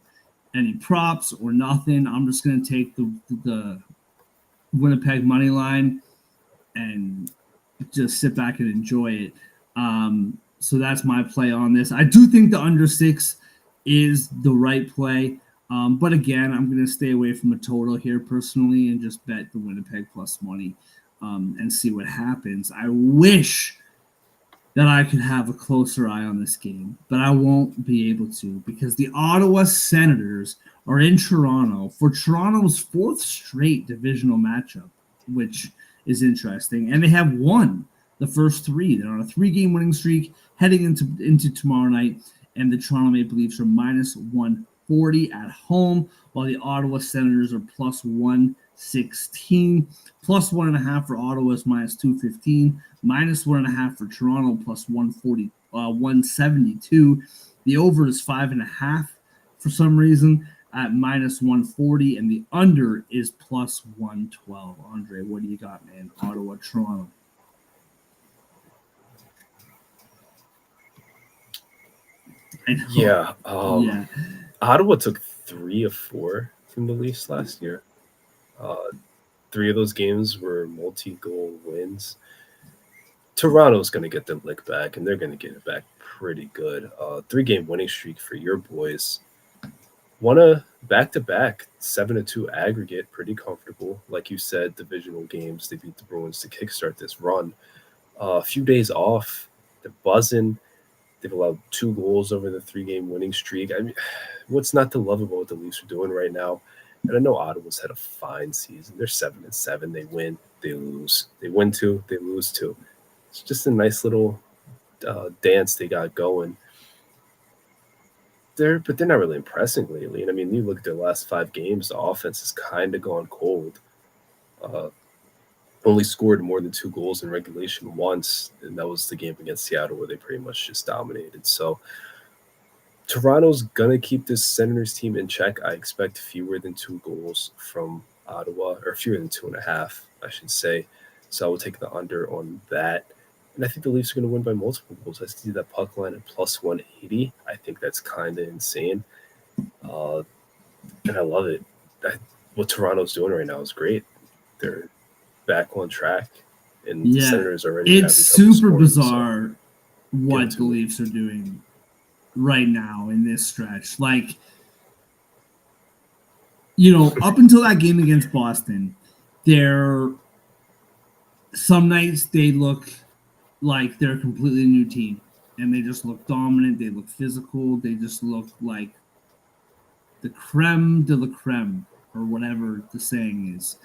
[SPEAKER 1] any props or nothing. I'm just going to take the Winnipeg money line and just sit back and enjoy it. So that's my play on this. I do think the under 6 is the right play. But again, I'm going to stay away from a total here personally and just bet the Winnipeg plus money and see what happens. I wish that I could have a closer eye on this game, but I won't be able to because the Ottawa Senators are in Toronto for Toronto's 4th straight divisional matchup, which is interesting. And they have won the first 3. They're on a 3-game winning streak heading into tomorrow night, and the Toronto Maple Leafs are minus 140 at home, while the Ottawa Senators are plus 116. Plus 1.5 for Ottawa is minus 215. Minus 1.5 for Toronto, plus 172. The over is 5.5 for some reason at minus 140, and the under is plus 112. Andre, what do you got, man? Ottawa, Toronto.
[SPEAKER 3] Yeah.
[SPEAKER 1] Yeah.
[SPEAKER 3] Ottawa took 3 of 4 from the Leafs last year. 3 of those games were multi-goal wins. Toronto's going to get their lick back, and they're going to get it back pretty good. 3-game winning streak for your boys. Won a back-to-back 7-2 aggregate, pretty comfortable. Like you said, divisional games. They beat the Bruins to kickstart this run. A few days off. They're buzzing. They've allowed 2 goals over the 3-game winning streak. I mean, what's not to love about what the Leafs are doing right now? And I know Ottawa's had a fine season. They're 7-7. They win, they lose. They win 2, they lose 2. It's just a nice little dance they got going. But they're not really impressing lately. And I mean, you look at their last 5 games, the offense has kind of gone cold. Only scored more than 2 goals in regulation once, and that was the game against Seattle where they pretty much just dominated. So Toronto's gonna keep this Senators team in check. I expect fewer than 2 goals from Ottawa, or fewer than 2.5, I should say. So I will take the under on that. And I think the Leafs are going to win by multiple goals. I see that puck line at plus 180. I think that's kind of insane. And I love it. What Toronto's doing right now is great. They're back on track, and the
[SPEAKER 1] Yeah,
[SPEAKER 3] Senators are already
[SPEAKER 1] it's
[SPEAKER 3] having trouble
[SPEAKER 1] super
[SPEAKER 3] scoring.
[SPEAKER 1] bizarre what
[SPEAKER 3] into
[SPEAKER 1] the
[SPEAKER 3] it.
[SPEAKER 1] Leafs are doing right now in this stretch. Like, up until that game against Boston, they're some nights they look like they're a completely new team, and they just look dominant. They look physical. They just look like the creme de la creme, or whatever the saying is.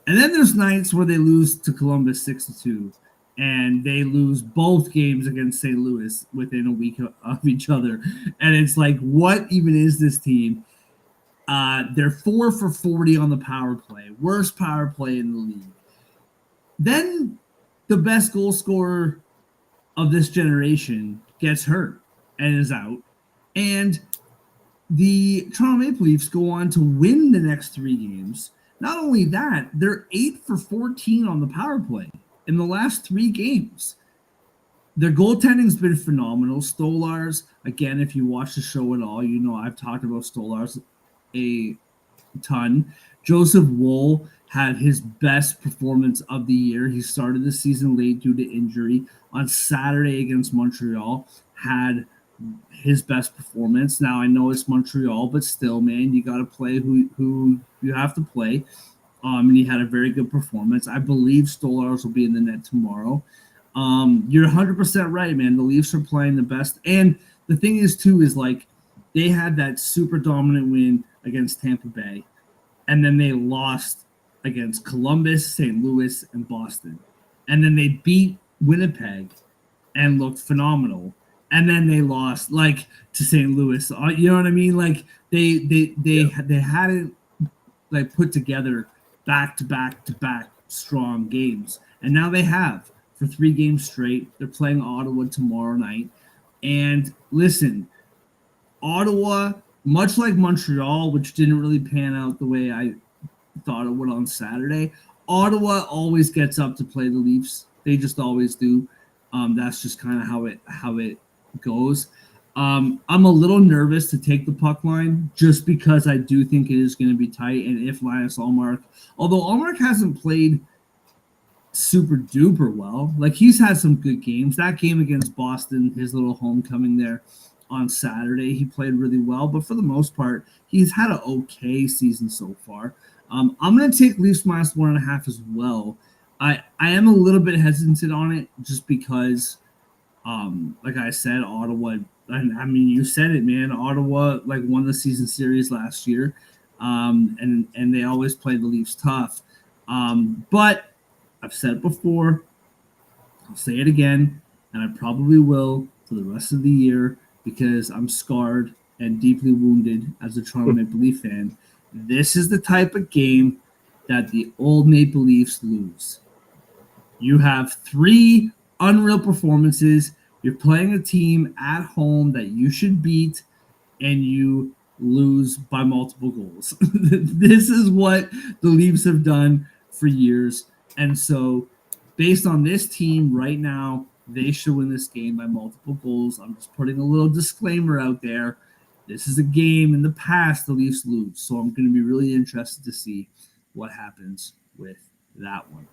[SPEAKER 1] And then there's nights where they lose to Columbus 6-2, and they lose both games against St. Louis within a week of each other. And it's like, what even is this team? They're 4 for 40 on the power play, worst power play in the league. Then the best goal scorer of this generation gets hurt and is out. And the Toronto Maple Leafs go on to win the next 3 games. Not only that, they're 8 for 14 on the power play in the last 3 games. Their goaltending's been phenomenal. Stolarz, again, if you watch the show at all, I've talked about Stolarz a ton. Joseph Woll had his best performance of the year. He started the season late due to injury. On Saturday against Montreal, had his best performance. Now I know it's Montreal, but still, man, you got to play who you have to play. And he had a very good performance. I believe Stolarz will be in the net tomorrow. You're 100% right, man. The Leafs are playing the best, and the thing is too is like they had that super dominant win against Tampa Bay, and then they lost against Columbus, St. Louis, and Boston, and then they beat Winnipeg and looked phenomenal. And then they lost like to St. Louis. You know what I mean? Like they hadn't like put together back to back strong games, and now they have for 3 games straight. They're playing Ottawa tomorrow night, and listen, Ottawa, much like Montreal, which didn't really pan out the way I thought it would on Saturday. Ottawa always gets up to play the Leafs. They just always do. That's just kind of how it goes. I'm a little nervous to take the puck line just because I do think it is going to be tight. And if Linus Ullmark, although Ullmark hasn't played super duper well, like he's had some good games. That game against Boston, his little homecoming there on Saturday, he played really well. But for the most part, he's had an okay season so far. I'm going to take Leafs minus 1.5 as well. I am a little bit hesitant on it just because, like I said, Ottawa. I mean, you said it, man. Ottawa like won the season series last year, and they always play the Leafs tough. But I've said it before. I'll say it again, and I probably will for the rest of the year because I'm scarred and deeply wounded as a Toronto Maple Leaf fan. This is the type of game that the old Maple Leafs lose. You have 3 unreal performances. You're playing a team at home that you should beat, and you lose by multiple goals. This is what the Leafs have done for years. And so, based on this team right now, they should win this game by multiple goals. I'm just putting a little disclaimer out there. This is a game in the past the Leafs lose. So I'm going to be really interested to see what happens with that one.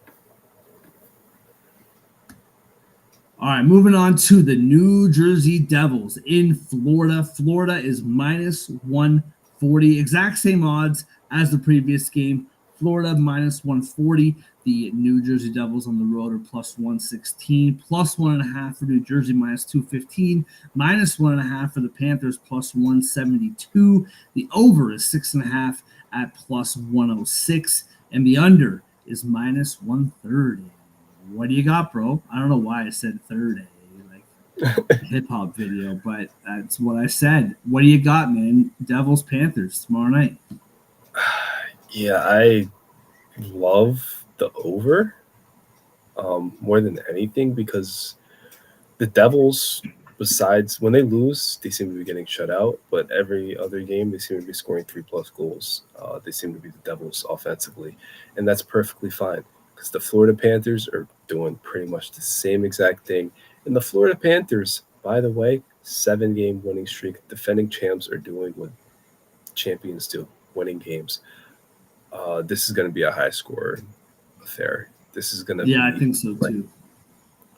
[SPEAKER 1] All right, moving on to the New Jersey Devils in Florida. Florida is minus 140, exact same odds as the previous game. Florida minus 140. The New Jersey Devils on the road are plus 116, plus 1.5 for New Jersey, minus 215, minus 1.5 for the Panthers, plus 172. The over is 6.5 at plus 106, and the under is minus 130. What do you got, bro? I don't know why I said 30, like hip hop video, but that's what I said. What do you got, man? Devils Panthers tomorrow night.
[SPEAKER 3] Yeah, I love the over more than anything because the Devils besides when they lose, they seem to be getting shut out. But every other game, they seem to be scoring 3+ goals. They seem to be the Devils offensively, and that's perfectly fine because the Florida Panthers are doing pretty much the same exact thing. And the Florida Panthers, by the way, 7-game winning streak. Defending champs are doing what champions do, winning games. This is going to be a high score affair. This is going to
[SPEAKER 1] Yeah, I
[SPEAKER 3] be
[SPEAKER 1] think so
[SPEAKER 3] like
[SPEAKER 1] too.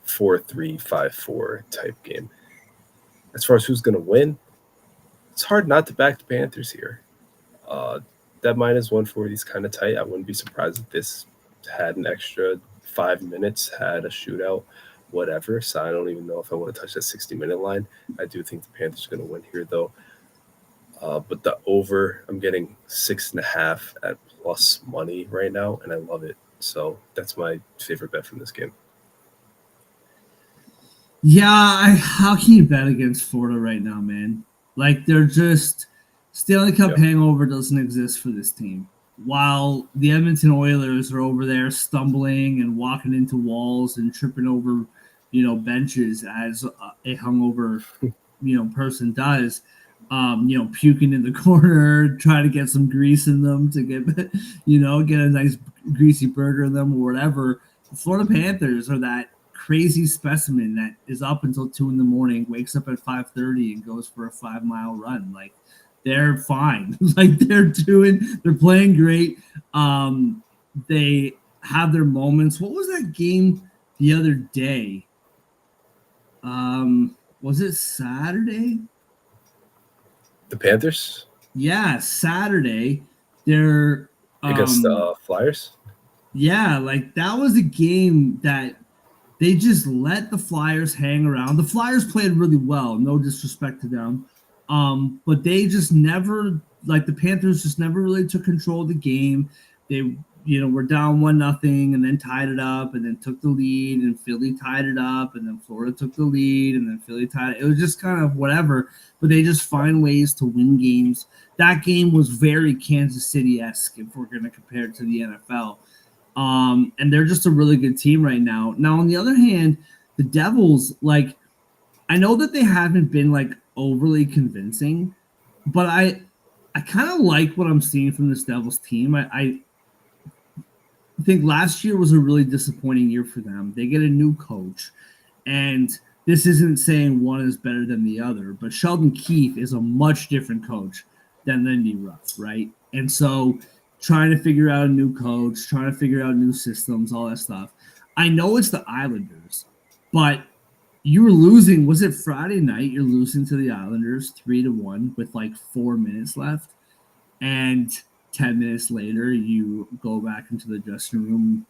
[SPEAKER 3] 4-3, 5-4 type game. As far as who's going to win, it's hard not to back the Panthers here. Uh, that -140 is kind of tight. I wouldn't be surprised if this had an extra 5 minutes, had a shootout, whatever. So I don't even know if I want to touch that 60-minute line. I do think the Panthers are going to win here, though. But the over, I'm getting 6.5 at plus money right now, and I love it. So that's my favorite bet from this game.
[SPEAKER 1] Yeah, how can you bet against Florida right now, man? Like they're just Stanley Cup
[SPEAKER 3] Yep.
[SPEAKER 1] hangover doesn't exist for this team. While the Edmonton Oilers are over there stumbling and walking into walls and tripping over, benches as a hungover, person does, puking in the corner, trying to get some grease in them to get, get a nice greasy burger in them or whatever. The Florida Panthers are that crazy specimen that is up until 2 in the morning, wakes up at 5:30 and goes for a 5-mile run. Like they're fine. Like they're playing great. They have their moments. What was that game the other day? Was it Saturday?
[SPEAKER 3] The Panthers
[SPEAKER 1] Yeah, Saturday. They're
[SPEAKER 3] against the Flyers.
[SPEAKER 1] yeah, like that was a game that they just let the Flyers hang around. The Flyers played really well, no disrespect to them. But they just never, like the Panthers just never really took control of the game. They, were down 1-0 and then tied it up and then took the lead and Philly tied it up and then Florida took the lead and then Philly tied it. It was just kind of whatever, but they just find ways to win games. That game was very Kansas City-esque if we're going to compare it to the NFL. And they're just a really good team right now. Now, on the other hand, the Devils, like, I know that they haven't been like overly convincing, but I kind of like what I'm seeing from this Devils team. I think last year was a really disappointing year for them. They get a new coach, and this isn't saying one is better than the other, but Sheldon Keefe is a much different coach than Lindy Ruff, right? And so trying to figure out a new coach, trying to figure out new systems, all that stuff. I know it's the Islanders, but you were losing. Was it Friday night? You're losing to the Islanders 3-1 with like 4 minutes left, and 10 minutes later you go back into the dressing room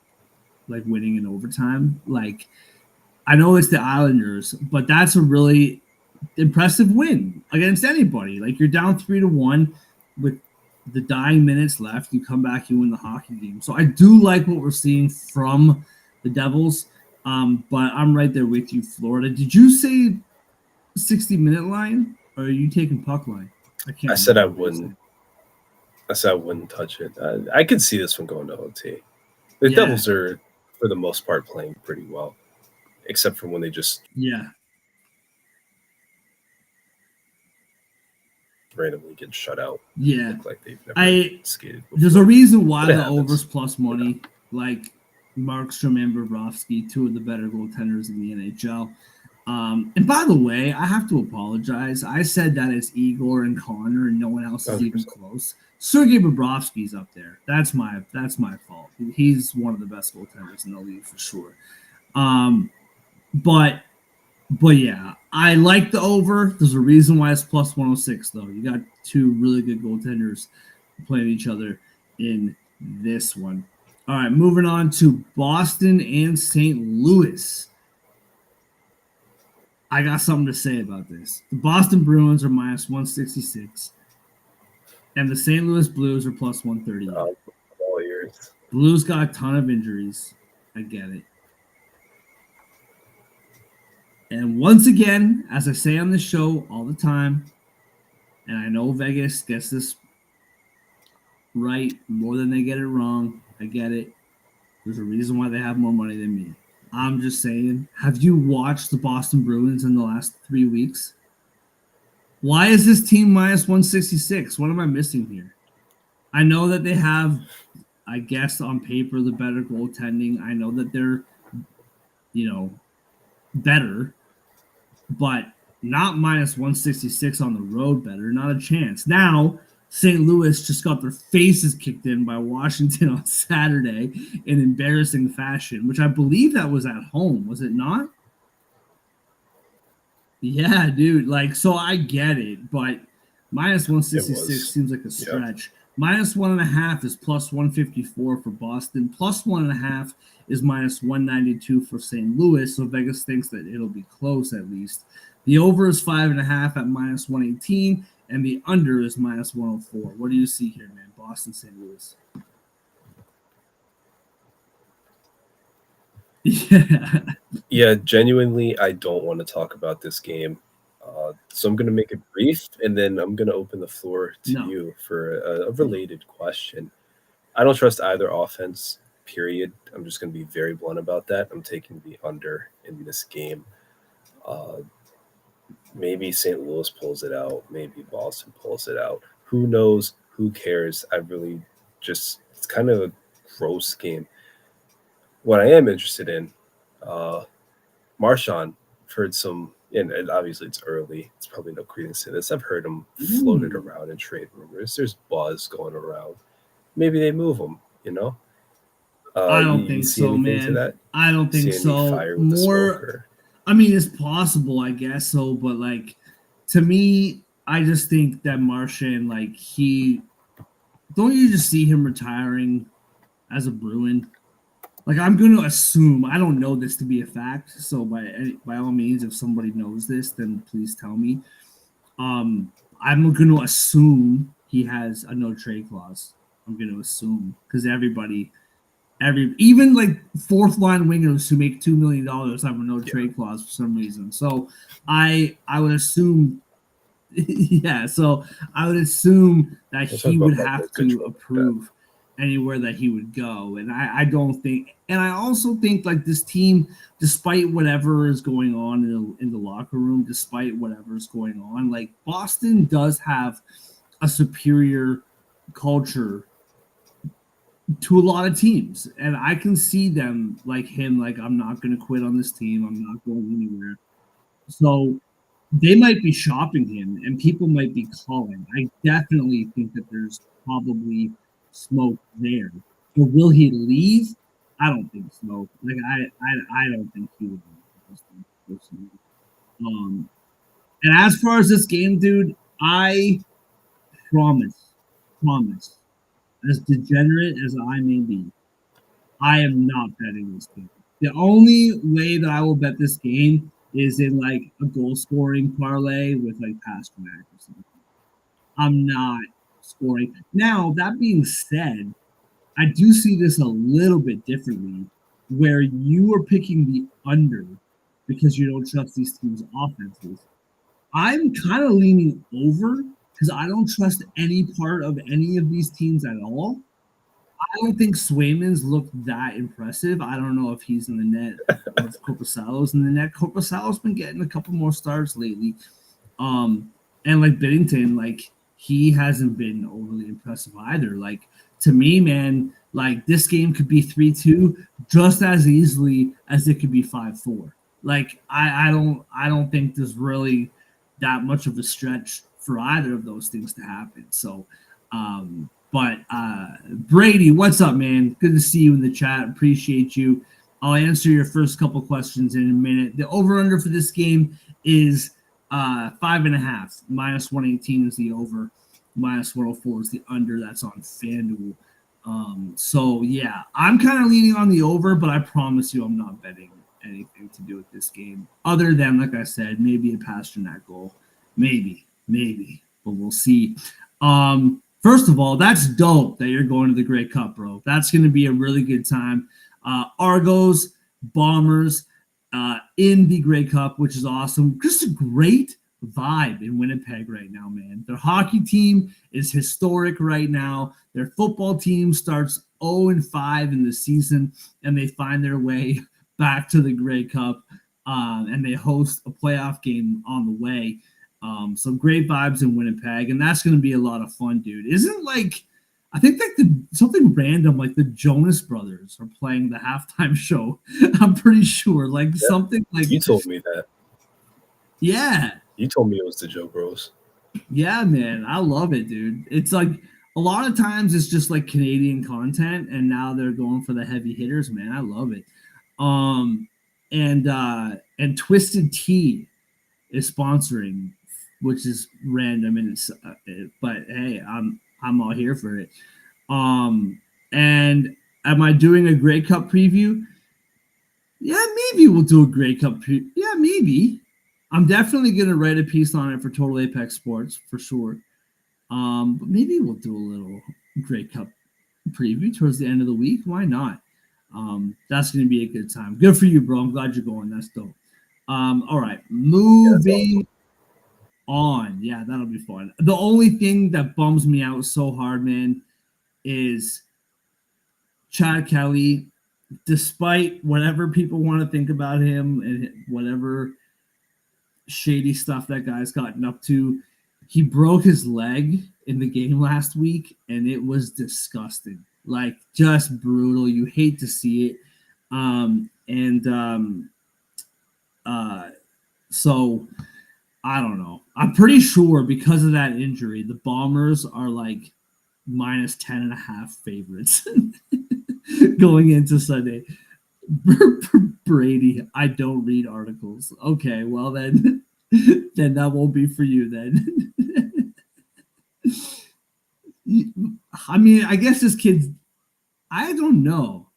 [SPEAKER 1] like winning in overtime. Like I know it's the Islanders, but that's a really impressive win against anybody. Like you're down 3-1 with the dying minutes left. You come back, you win the hockey game. So I do like what we're seeing from the Devils. But I'm right there with you, Florida. Did you say 60-minute line or are you taking puck line?
[SPEAKER 3] I said I wouldn't. I said I wouldn't touch it. I could see this one going to OT. The Devils are, for the most part, playing pretty well, except for when they just randomly get shut out.
[SPEAKER 1] Yeah,
[SPEAKER 3] look like they've never skated before.
[SPEAKER 1] There's a reason why the over's plus money. Like Markstrom and Bobrovsky, two of the better goaltenders in the NHL. And by the way, I have to apologize. I said that it's Igor and Connor, and no one else is 100%. Even close. Sergei Bobrovsky's up there. That's my fault. He's one of the best goaltenders in the league for sure. But yeah, I like the over. There's a reason why it's plus 106 though. You got two really good goaltenders playing each other in this one. All right, moving on to Boston and St. Louis. I got something to say about this. The Boston Bruins are minus 166, and the St. Louis Blues are plus 138.
[SPEAKER 3] All years.
[SPEAKER 1] Blues got a ton of injuries. I get it. And once again, as I say on the show all the time, and I know Vegas gets this right more than they get it wrong. I get it. There's a reason why they have more money than me. I'm just saying. Have you watched the Boston Bruins in the last 3 weeks? Why is this team minus 166? What am I missing here? I know that they have, I guess, on paper, the better goaltending. I know that they're, better, but not minus 166 on the road better. Not a chance. Now, St. Louis just got their faces kicked in by Washington on Saturday in embarrassing fashion, which I believe that was at home. Was it not? Yeah, dude. Like, so I get it, but minus
[SPEAKER 3] It
[SPEAKER 1] 166
[SPEAKER 3] was.
[SPEAKER 1] seems like a
[SPEAKER 3] Yeah.
[SPEAKER 1] stretch. Minus 1.5 is plus 154 for Boston. Plus 1.5 is minus 192 for St. Louis. So Vegas thinks that it'll be close at least. The over is 5.5 at minus 118, and the under is minus 104. What do you see here, man? Boston, St. Louis. Yeah.
[SPEAKER 3] Yeah, genuinely, I don't want to talk about this game. So I'm going to make it brief, and then I'm going to open the floor to
[SPEAKER 1] No.
[SPEAKER 3] you for a related question. I don't trust either offense, period. I'm just going to be very blunt about that. I'm taking the under in this game. Uh, Maybe St. Louis pulls it out. Maybe Boston pulls it out. Who knows? Who cares? I really just, it's kind of a gross game. What I am interested in, uh, Marshawn, I've heard some, and obviously it's early. It's probably no credence to this. I've heard him floated
[SPEAKER 1] Ooh.
[SPEAKER 3] around in trade rumors. There's buzz going around. Maybe they move him, you know?
[SPEAKER 1] I
[SPEAKER 3] You,
[SPEAKER 1] don't
[SPEAKER 3] you
[SPEAKER 1] think
[SPEAKER 3] see
[SPEAKER 1] so,
[SPEAKER 3] anything to
[SPEAKER 1] man.
[SPEAKER 3] that?
[SPEAKER 1] I don't think
[SPEAKER 3] See any
[SPEAKER 1] so.
[SPEAKER 3] fire with the smoke?
[SPEAKER 1] More,
[SPEAKER 3] Or
[SPEAKER 1] I mean, it's possible, I guess so, but like to me, I just think that Martian, like he, don't you just see him retiring as a Bruin? Like I'm going to assume, I don't know this to be a fact, so by all means, if somebody knows this, then please tell me. I'm going to assume he has a no trade clause. I'm going to assume because even like fourth line wingers who make $2 million have a no
[SPEAKER 3] yeah,
[SPEAKER 1] trade clause for some reason. So I would assume yeah, so I would assume that
[SPEAKER 3] we'll talk
[SPEAKER 1] he
[SPEAKER 3] about
[SPEAKER 1] would
[SPEAKER 3] Mike
[SPEAKER 1] have to
[SPEAKER 3] Mitchell like that.
[SPEAKER 1] approve anywhere that he would go. And I don't think, and I also think like this team, despite whatever is going on in the locker room, despite whatever is going on, like Boston does have a superior culture to a lot of teams. And I can see them like him, like, I'm not going to quit on this team. I'm not going anywhere. So they might be shopping him and people might be calling. I definitely think that there's probably smoke there. But will he leave? I don't think so. Like I don't think he would leave personally. Um and as far as this game, dude, I promise, promise, as degenerate as I may be, I am not betting this game. The only way that I will bet this game is in like a goal scoring parlay with like Pasternak or something. I'm not scoring. Now, that being said, I do see this a little bit differently where you are picking the under because you don't trust these teams' offenses. I'm kind of leaning over because I don't trust any part of any of these teams at all. I don't think Swayman's looked that impressive. I don't know if he's in the net or if Korpisalo's in the net. Korpisalo's been getting a couple more starts lately. And like Biddington, like he hasn't been overly impressive either. Like to me, man, like this game could be 3-2 just as easily as it could be 5-4. Like I don't think there's really that much of a stretch for either of those things to happen. So but Brady, what's up, man? Good to see you in the chat. Appreciate you. I'll answer your first couple questions in a minute. The over-under for this game is 5.5. Minus 118 is the over. Minus 104 is the under. That's on FanDuel. So yeah, I'm kind of leaning on the over, but I promise you, I'm not betting anything to do with this game, other than, like I said, maybe a Pasternak goal, maybe, but we'll see. First of all, that's dope that you're going to the Grey Cup, bro. That's going to be a really good time. Argos, Bombers in the Grey Cup, which is awesome. Just a great vibe in Winnipeg right now, man. Their hockey team is historic right now. Their football team starts 0-5 in the season, and they find their way back to the Grey Cup, and they host a playoff game on the way. Some great vibes in Winnipeg, and that's going to be a lot of fun, dude. Isn't like I think like something random like the Jonas Brothers are playing the halftime show. I'm pretty sure, like
[SPEAKER 3] Yeah.
[SPEAKER 1] something like
[SPEAKER 3] You told me that.
[SPEAKER 1] yeah,
[SPEAKER 3] You told me it was the Joe Bros.
[SPEAKER 1] yeah, man, I love it, dude. It's like a lot of times it's just like Canadian content, and now they're going for the heavy hitters, man. I love it. Um, and Twisted Tea is sponsoring, which is random, and but hey, I'm all here for it. And am I doing a Grey Cup preview? Yeah, maybe we'll do a Grey Cup. Yeah, maybe. I'm definitely gonna write a piece on it for Total Apex Sports for sure. But maybe we'll do a little Grey Cup preview towards the end of the week. Why not? That's gonna be a good time. Good for you, bro. I'm glad you're going. That's dope. All right, moving on. Yeah, that'll be fun. The only thing that bums me out so hard, man, is Chad Kelly. Despite whatever people want to think about him and whatever shady stuff that guy's gotten up to, he broke his leg in the game last week, and it was disgusting. Like just brutal. You hate to see it. So I don't know. I'm pretty sure because of that injury, the Bombers are like minus 10.5 favorites going into Sunday. Brady, I don't read articles. Okay, well then that won't be for you then. I mean, I guess this kid's I don't know.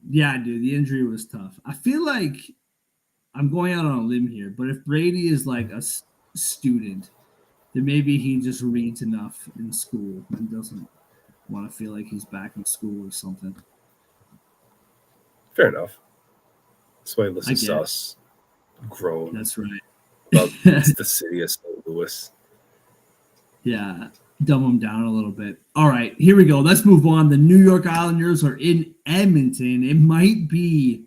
[SPEAKER 1] Yeah, dude, the injury was tough. I feel like I'm going out on a limb here, but if Brady is like a student, then maybe he just reads enough in school and doesn't want to feel like he's back in school or something.
[SPEAKER 3] Fair enough. That's why I
[SPEAKER 1] I
[SPEAKER 3] listen
[SPEAKER 1] get
[SPEAKER 3] to
[SPEAKER 1] it.
[SPEAKER 3] us groan
[SPEAKER 1] That's right.
[SPEAKER 3] about the city of St. Louis.
[SPEAKER 1] Yeah, dumb them down a little bit. All right, here we go. Let's move on. The New York Islanders are in Edmonton. It might be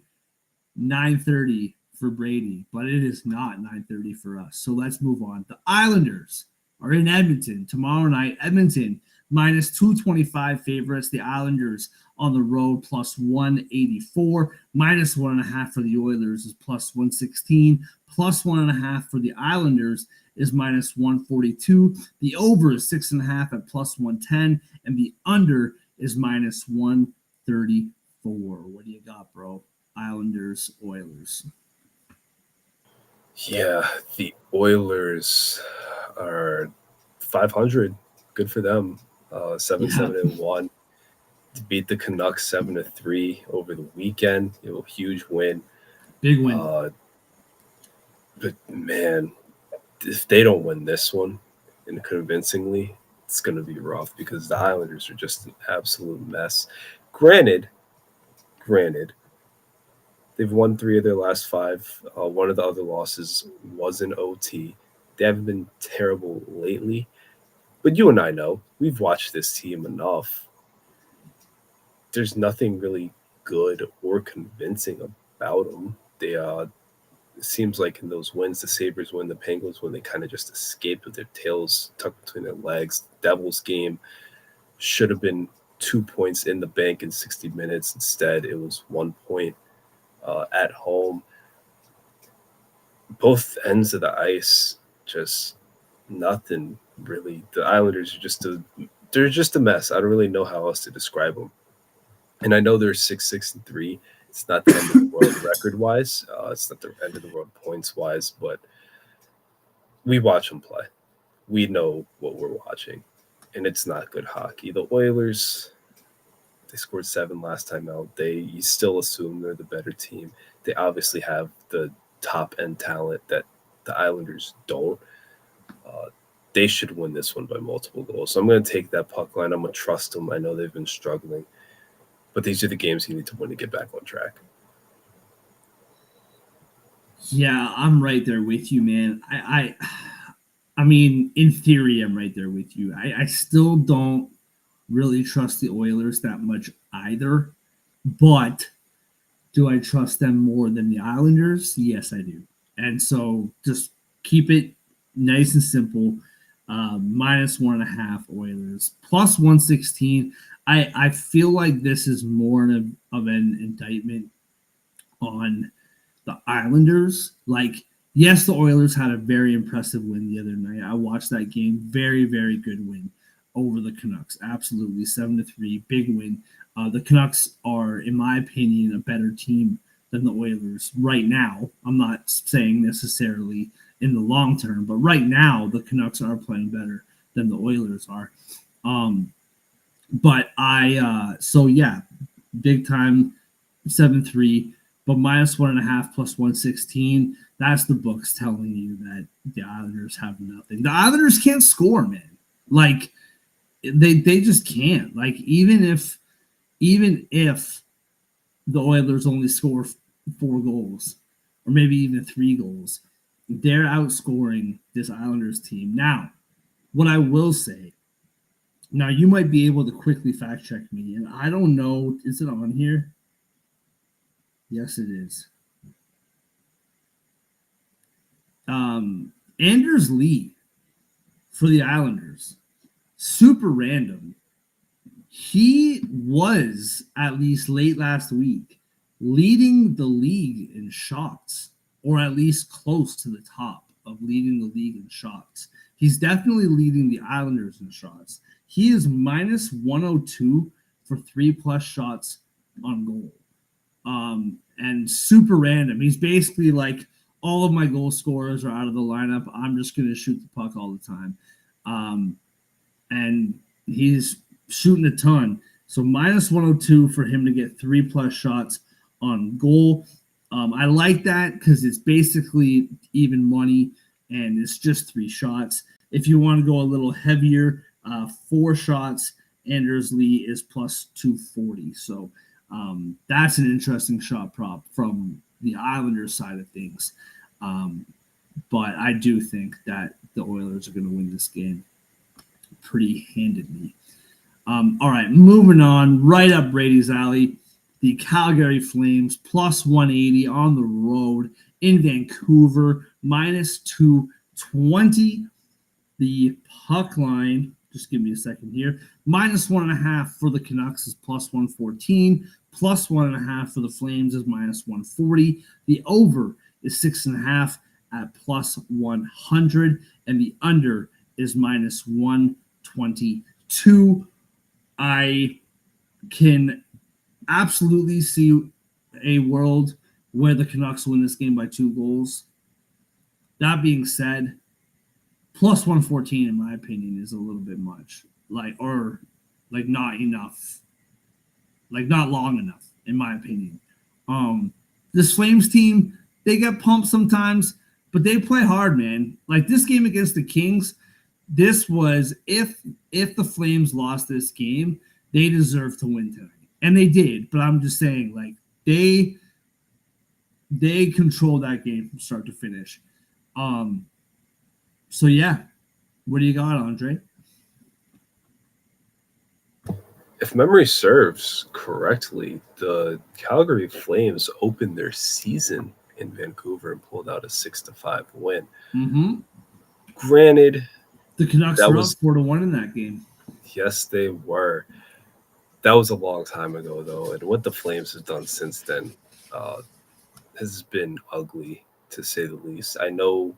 [SPEAKER 1] 9:30 for Brady, but it is not 9:30 for us. So let's move on. The Islanders are in Edmonton tomorrow night. Edmonton minus 225 favorites. The Islanders on the road plus 184. Minus 1.5 for the Oilers is plus 116. Plus 1.5 for the Islanders is minus 142. The over is 6.5 at plus 110. And the under is minus 134. What do you got, bro? Islanders, Oilers.
[SPEAKER 3] Yeah, the Oilers are 500. Good for them. 7-1. To beat the Canucks 7-3 over the weekend. A huge win.
[SPEAKER 1] Big win.
[SPEAKER 3] But man, if they don't win this one and convincingly, it's going to be rough because the Islanders are just an absolute mess. Granted, they've won 3 of their last 5. One of the other losses was in OT. They haven't been terrible lately. But you and I know, we've watched this team enough. There's nothing really good or convincing about them. They it seems like in those wins, the Sabres win, the Penguins win, they kind of just escape with their tails tucked between their legs. Devils game should have been 2 points in the bank in 60 minutes. Instead, it was 1 point at home. Both ends of the ice, just nothing really. The Islanders are they're just a mess. I don't really know how else to describe them. And I know they're 6-3. It's not the end of the world record-wise. It's not the end of the world points-wise, but we watch them play. We know what we're watching, and it's not good hockey. The Oilers, they scored 7 last time out. You still assume they're the better team. They obviously have the top-end talent that the Islanders don't. They should win this one by multiple goals. So I'm going to take that puck line. I'm going to trust them. I know they've been struggling. But these are the games you need to win to get back on track.
[SPEAKER 1] Yeah, I'm right there with you, man. I mean, in theory, I'm right there with you. I still don't really trust the Oilers that much either. But Do I trust them more than the Islanders? Yes, I do. And so just keep it nice and simple. -1.5 Oilers, +116. I feel like this is more of an indictment on the Islanders. Like, yes, the Oilers had a very impressive win the other night. I watched that game. Very, very good win over the Canucks. Absolutely. 7-3. Big win. The Canucks are, in my opinion, a better team than the Oilers right now. I'm not saying necessarily in the long term, but right now the Canucks are playing better than the Oilers are. But so yeah, big time 7-3, but -1.5 +116. That's the books telling you that the Islanders have nothing. The Islanders can't score, man. Like they just can't. Like even if the Oilers only score 4 goals or maybe even 3 goals, they're outscoring this Islanders team. Now, what I will say, now you might be able to quickly fact check me, and I don't know, is it on here? Yes, it is. Anders Lee for the Islanders. Super random. He was, at least late last week, leading the league in shots, or at least close to the top of leading the league in shots. He's definitely leading the Islanders in shots. He is -102 for 3+ shots on goal. And super random. He's basically like, all of my goal scorers are out of the lineup. I'm just going to shoot the puck all the time. And he's shooting a ton. So -102 for him to get 3+ shots on goal. I like that because it's basically even money and it's just 3 shots. If you want to go a little heavier, 4 shots, Anders Lee is +240. So that's an interesting shot prop from the Islanders side of things. But I do think that the Oilers are going to win this game pretty handedly. All right, moving on. Right up Brady's alley. The Calgary Flames +180 on the road in Vancouver, -220. The puck line, just give me a second here, -1.5 for the Canucks is +114. +1.5 for the Flames is -140. The over is 6.5 at +100, and the under is -122. I can absolutely see a world where the Canucks win this game by 2 goals. That being said, +114, in my opinion, is a little bit much. Not enough. Not long enough, in my opinion. This Flames team, they get pumped sometimes, but they play hard, man. Like this game against the Kings, this was, if the Flames lost this game, they deserve to win tonight. And they did, but I'm just saying, like, they control that game from start to finish. So yeah, what do you got, Andre?
[SPEAKER 3] If memory serves correctly, the Calgary Flames opened their season in Vancouver and pulled out a 6-5 win.
[SPEAKER 1] Mm-hmm.
[SPEAKER 3] Granted,
[SPEAKER 1] the Canucks were up 4-1 in that game.
[SPEAKER 3] Yes, they were. That was a long time ago, though, and what the Flames have done since then has been ugly, to say the least. I know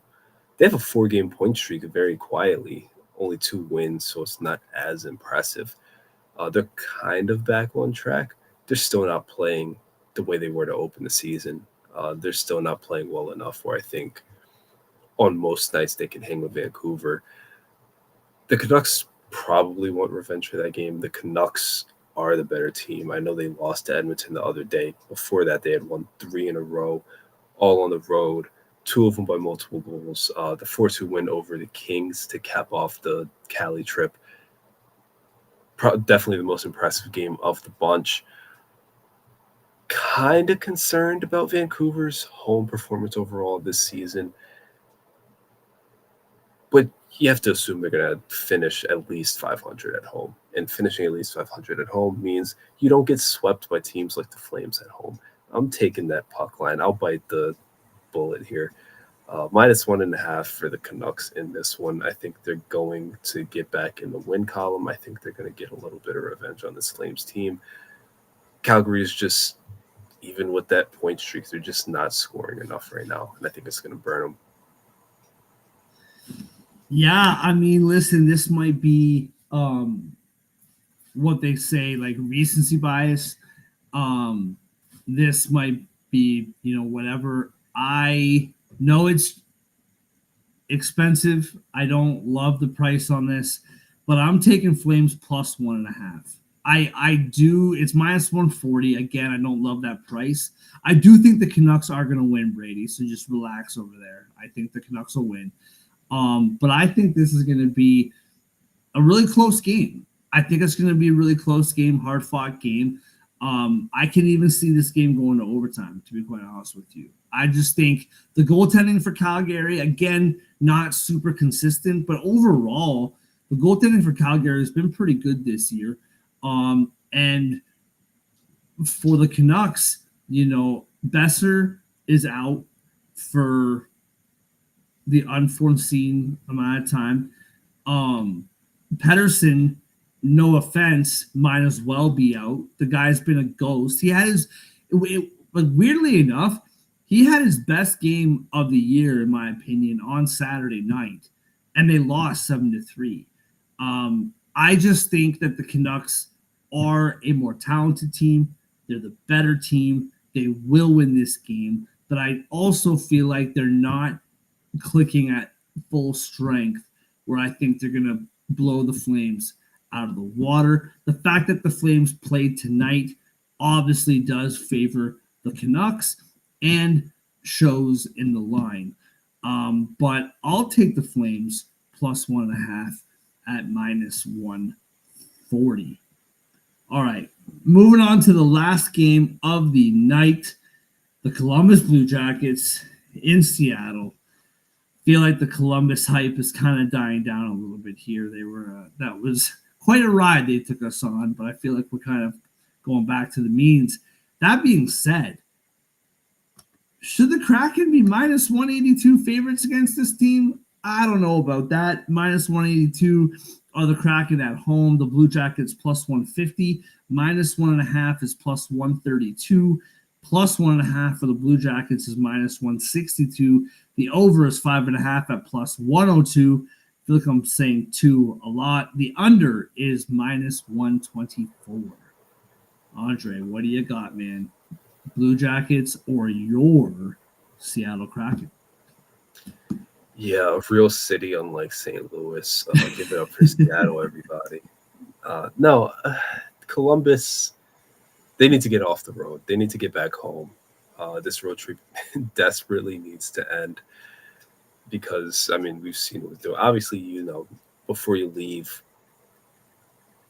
[SPEAKER 3] they have a 4-game point streak very quietly, only 2 wins, so it's not as impressive. They're kind of back on track. They're still not playing the way they were to open the season. They're still not playing well enough where I think on most nights they can hang with Vancouver. The Canucks probably want revenge for that game. The Canucks are the better team. I know they lost to Edmonton the other day. Before that, they had won 3 in a row, all on the road, 2 of them by multiple goals. The 4-2 win over the Kings to cap off the Cali trip. Definitely the most impressive game of the bunch. Kind of concerned about Vancouver's home performance overall this season. But you have to assume they're going to finish at least 500 at home. And finishing at least 500 at home means you don't get swept by teams like the Flames at home. I'm taking that puck line. I'll bite the bullet here. -1.5 for the Canucks in this one. I think they're going to get back in the win column. I think they're going to get a little bit of revenge on this Flames team. Calgary is just, even with that point streak, they're just not scoring enough right now, and I think it's going to burn them.
[SPEAKER 1] Yeah, I mean, listen, this might be what they say, like recency bias. This might be, whatever. I know it's expensive. I don't love the price on this, but I'm taking Flames +1.5. I do. It's -140. Again, I don't love that price. I do think the Canucks are going to win, Brady. So just relax over there. I think the Canucks will win. But I think this is going to be a really close game. I think it's going to be a really close game, hard fought game. I can even see this game going to overtime, to be quite honest with you. I just think the goaltending for Calgary, again, not super consistent, but overall, the goaltending for Calgary has been pretty good this year. And for the Canucks, Besser is out for the unforeseen amount of time. Pettersson, no offense, might as well be out. The guy's been a ghost. He had but weirdly enough, he had his best game of the year, in my opinion, on Saturday night, and they lost 7-3. I just think that the Canucks are a more talented team. They're the better team. They will win this game, but I also feel like they're not clicking at full strength, where I think they're going to blow the Flames out of the water. The fact that the Flames played tonight obviously does favor the Canucks and shows in the line. But I'll take the Flames +1.5 at -140. All right, moving on to the last game of the night, the Columbus Blue Jackets in Seattle. Feel like the Columbus hype is kind of dying down a little bit here. That was quite a ride they took us on, but I feel like we're kind of going back to the means. That being said, should the Kraken be -182 favorites against this team? I don't know about that. -182 are the Kraken at home. The Blue Jackets +150. -1.5 is +132. +1.5 for the Blue Jackets is -162. The over is 5.5 at +102. I feel like I'm saying 2 a lot. The under is -124. Andre, what do you got, man? Blue Jackets or your Seattle Kraken?
[SPEAKER 3] Yeah, a real city unlike St. Louis. Give it up for Seattle, everybody. No, Columbus, they need to get off the road. They need to get back home. This road trip desperately needs to end because, I mean, we've seen what they're doing. Obviously, before you leave,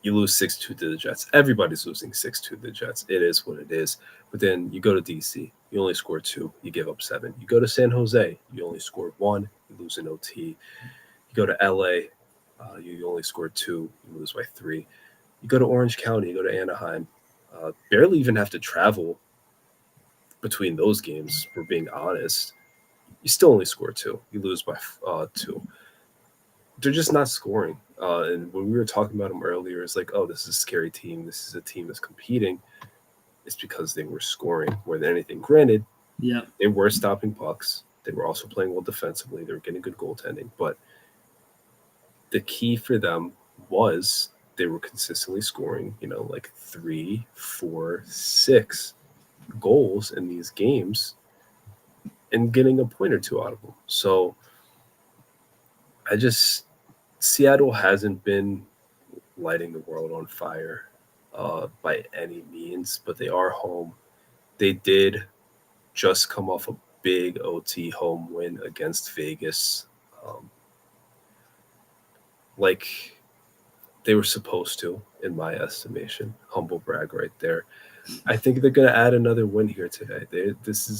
[SPEAKER 3] you lose 6-2 to the Jets. Everybody's losing 6-2 to the Jets. It is what it is. But then you go to D.C., you only score 2, you give up 7. You go to San Jose, you only score 1, you lose an OT. You go to L.A., you only score 2, you lose by 3. You go to Orange County, you go to Anaheim, barely even have to travel between those games, we're being honest. You still only score 2. You lose by 2. They're just not scoring. And when we were talking about them earlier, it's like, oh, this is a scary team. This is a team that's competing. It's because they were scoring more than anything. Granted, they were stopping pucks. They were also playing well defensively. They were getting good goaltending. But the key for them was they were consistently scoring, like 3, 4, 6 goals in these games and getting a point or 2 out of them. So Seattle hasn't been lighting the world on fire by any means, but they are home. They did just come off a big OT home win against Vegas. Like they were supposed to, in my estimation. Humble brag right there. I think they're going to add another win here today.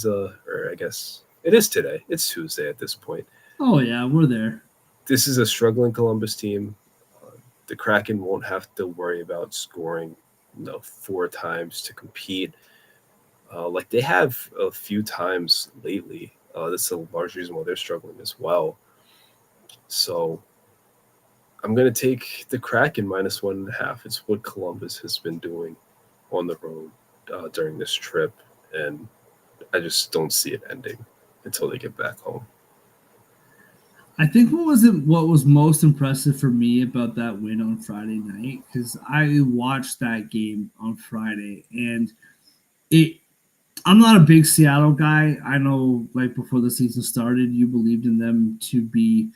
[SPEAKER 3] Or I guess it is today. It's Tuesday at this point.
[SPEAKER 1] Oh, yeah, we're there.
[SPEAKER 3] This is a struggling Columbus team. The Kraken won't have to worry about scoring 4 times to compete. Like they have a few times lately. That's a large reason why they're struggling as well. So I'm gonna take the Kraken -1.5. It's what Columbus has been doing on the road during this trip, and I just don't see it ending until they get back home.
[SPEAKER 1] I think what was most impressive for me about that win on Friday night, because I watched that game on Friday, and it I'm not a big Seattle guy. I know, like before the season started, you believed in them to be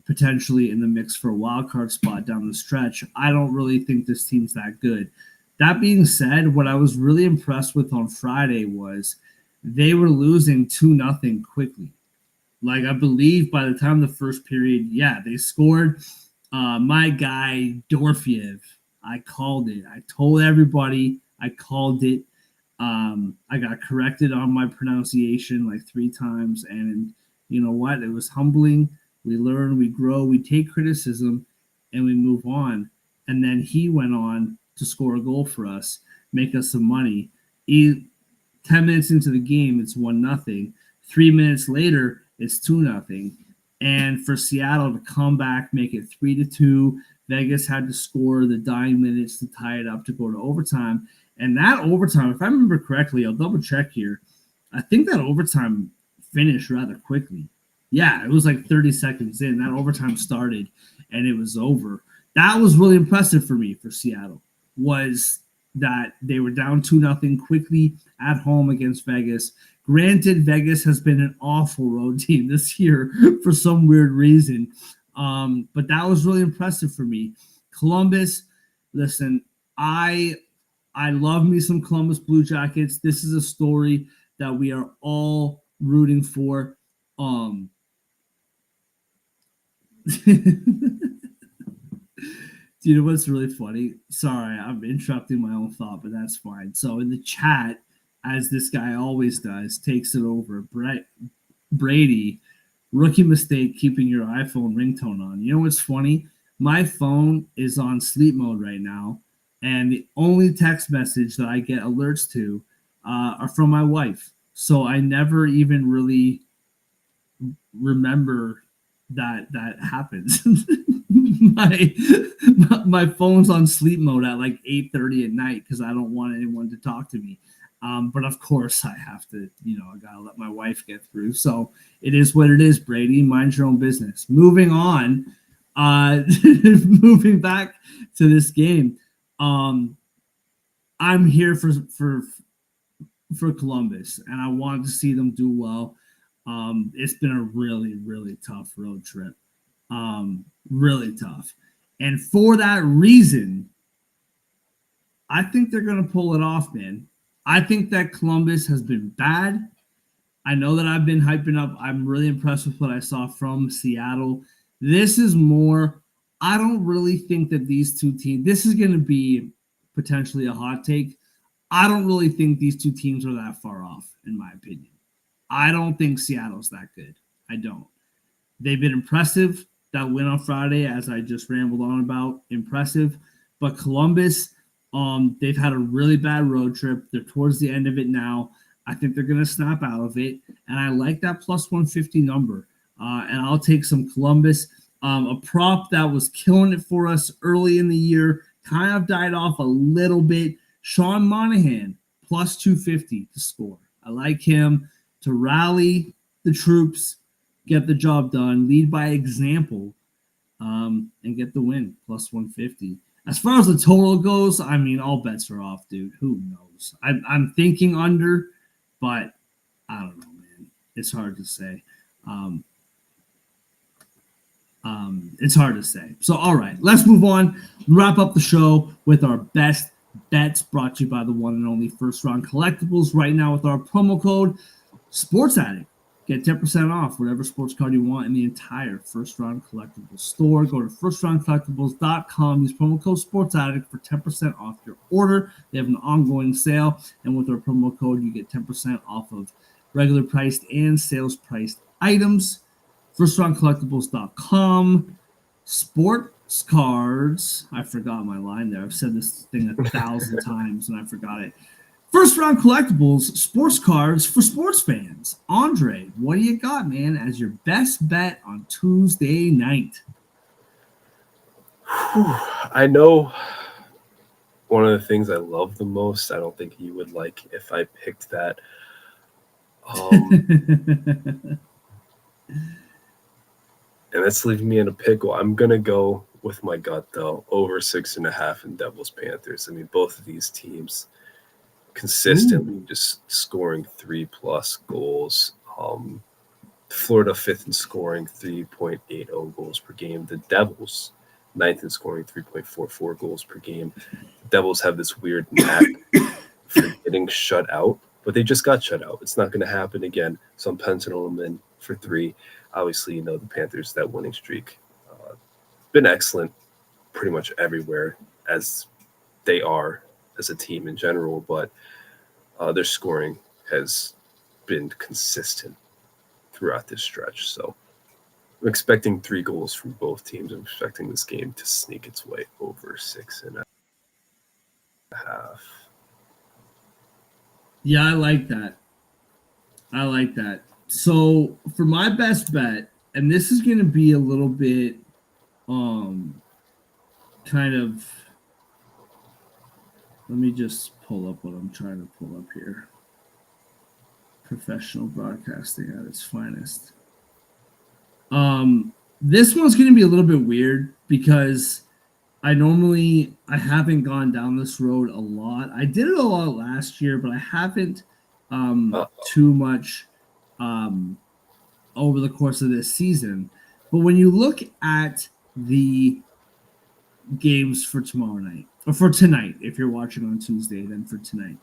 [SPEAKER 1] potentially in the mix for a wild card spot down the stretch. I don't really think this team's that good. That being said, what I was really impressed with on Friday was they were losing 2-0 quickly. Like I believe by the time the first period, yeah, they scored. My guy Dorfiev, I called it. I told everybody I called it. I got corrected on my pronunciation like 3 times, and you know what? It was humbling. We learn, we grow, we take criticism, and we move on. And then he went on to score a goal for us, make us some money. 10 minutes into the game, it's 1-0. 3 minutes later, it's 2-0. And for Seattle to come back, make it 3-2, Vegas had to score the dying minutes to tie it up to go to overtime. And that overtime, if I remember correctly, I'll double check here. I think that overtime finished rather quickly. Yeah, it was like 30 seconds in. That overtime started and it was over. That was really impressive for me for Seattle, was that they were down 2-0 quickly at home against Vegas. Granted, Vegas has been an awful road team this year for some weird reason. But that was really impressive for me. Columbus, listen, I love me some Columbus Blue Jackets. This is a story that we are all rooting for. Do you know what's really funny? Sorry, I'm interrupting my own thought, but that's fine. So in the chat, as this guy always does, takes it over. Brady, rookie mistake keeping your iPhone ringtone on. You know what's funny? My phone is on sleep mode right now, and the only text message that I get alerts to are from my wife. So I never even really remember that happens. my phone's on sleep mode at like 8:30 at night because I don't want anyone to talk to me. But of course I have to, I gotta let my wife get through. So it is what it is, Brady. Mind your own business. Moving on, moving back to this game. I'm here for Columbus, and I wanted to see them do well. It's been a really, really tough road trip. Really tough. And for that reason, I think they're going to pull it off, man. I think that Columbus has been bad. I know that I've been hyping up. I'm really impressed with what I saw from Seattle. This is more, I don't really think that these two teams, this is going to be potentially a hot take. I don't really think these two teams are that far off, in my opinion. I don't think Seattle's that good. I don't. They've been impressive. That win on Friday, as I just rambled on about, impressive. But Columbus, they've had a really bad road trip. They're towards the end of it now. I think they're going to snap out of it. And I like that plus 150 number. And I'll take some Columbus. A prop that was killing it for us early in the year, kind of died off a little bit. Sean Monahan, plus 250 to score. I like him to rally the troops, get the job done, lead by example, and get the win, plus 150. As far as the total goes, I mean, all bets are off, dude. Who knows? I'm thinking under, but I don't know, man. It's hard to say. It's hard to say. So, all right, let's move on. Wrap up the show with our best bets, brought to you by the one and only First Round Collectibles. Right now with our promo code Sports Addict. Get 10% off whatever sports card you want in the entire First Round Collectibles store. Go to firstroundcollectibles.com. Use promo code Sports Addict for 10% off your order. They have an ongoing sale, and with our promo code, you get 10% off of regular priced and sales priced items. Firstroundcollectibles.com. Sports cards. I forgot my line there. I've said this thing 1,000 times, and I forgot it. First round collectibles, sports cards for sports fans. Andre, what do you got, man, as your best bet on Tuesday night?
[SPEAKER 3] I know one of the things I love the most. I don't think you would like if I picked that. And that's leaving me in a pickle. I'm gonna go with my gut though, over 6.5 in Devils Panthers. I mean, both of these teams consistently just scoring 3+ goals. Florida 5th in scoring 3.80 goals per game. The Devils 9th in scoring 3.44 goals per game. The Devils have this weird knack for getting shut out, but they just got shut out. It's not going to happen again. So I'm penciling them in for 3. Obviously, the Panthers, that winning streak, been excellent pretty much everywhere as they are as a team in general, but their scoring has been consistent throughout this stretch. So I'm expecting 3 goals from both teams. I'm expecting this game to sneak its way over 6.5.
[SPEAKER 1] Yeah, I like that. So for my best bet, and this is going to be a little bit kind of, let me just pull up what I'm trying to pull up here. Professional broadcasting at its finest. This one's going to be a little bit weird because I haven't gone down this road a lot. I did it a lot last year, but I haven't too much over the course of this season. But when you look at the games for tomorrow night, or for tonight, if you're watching on Tuesday, then for tonight,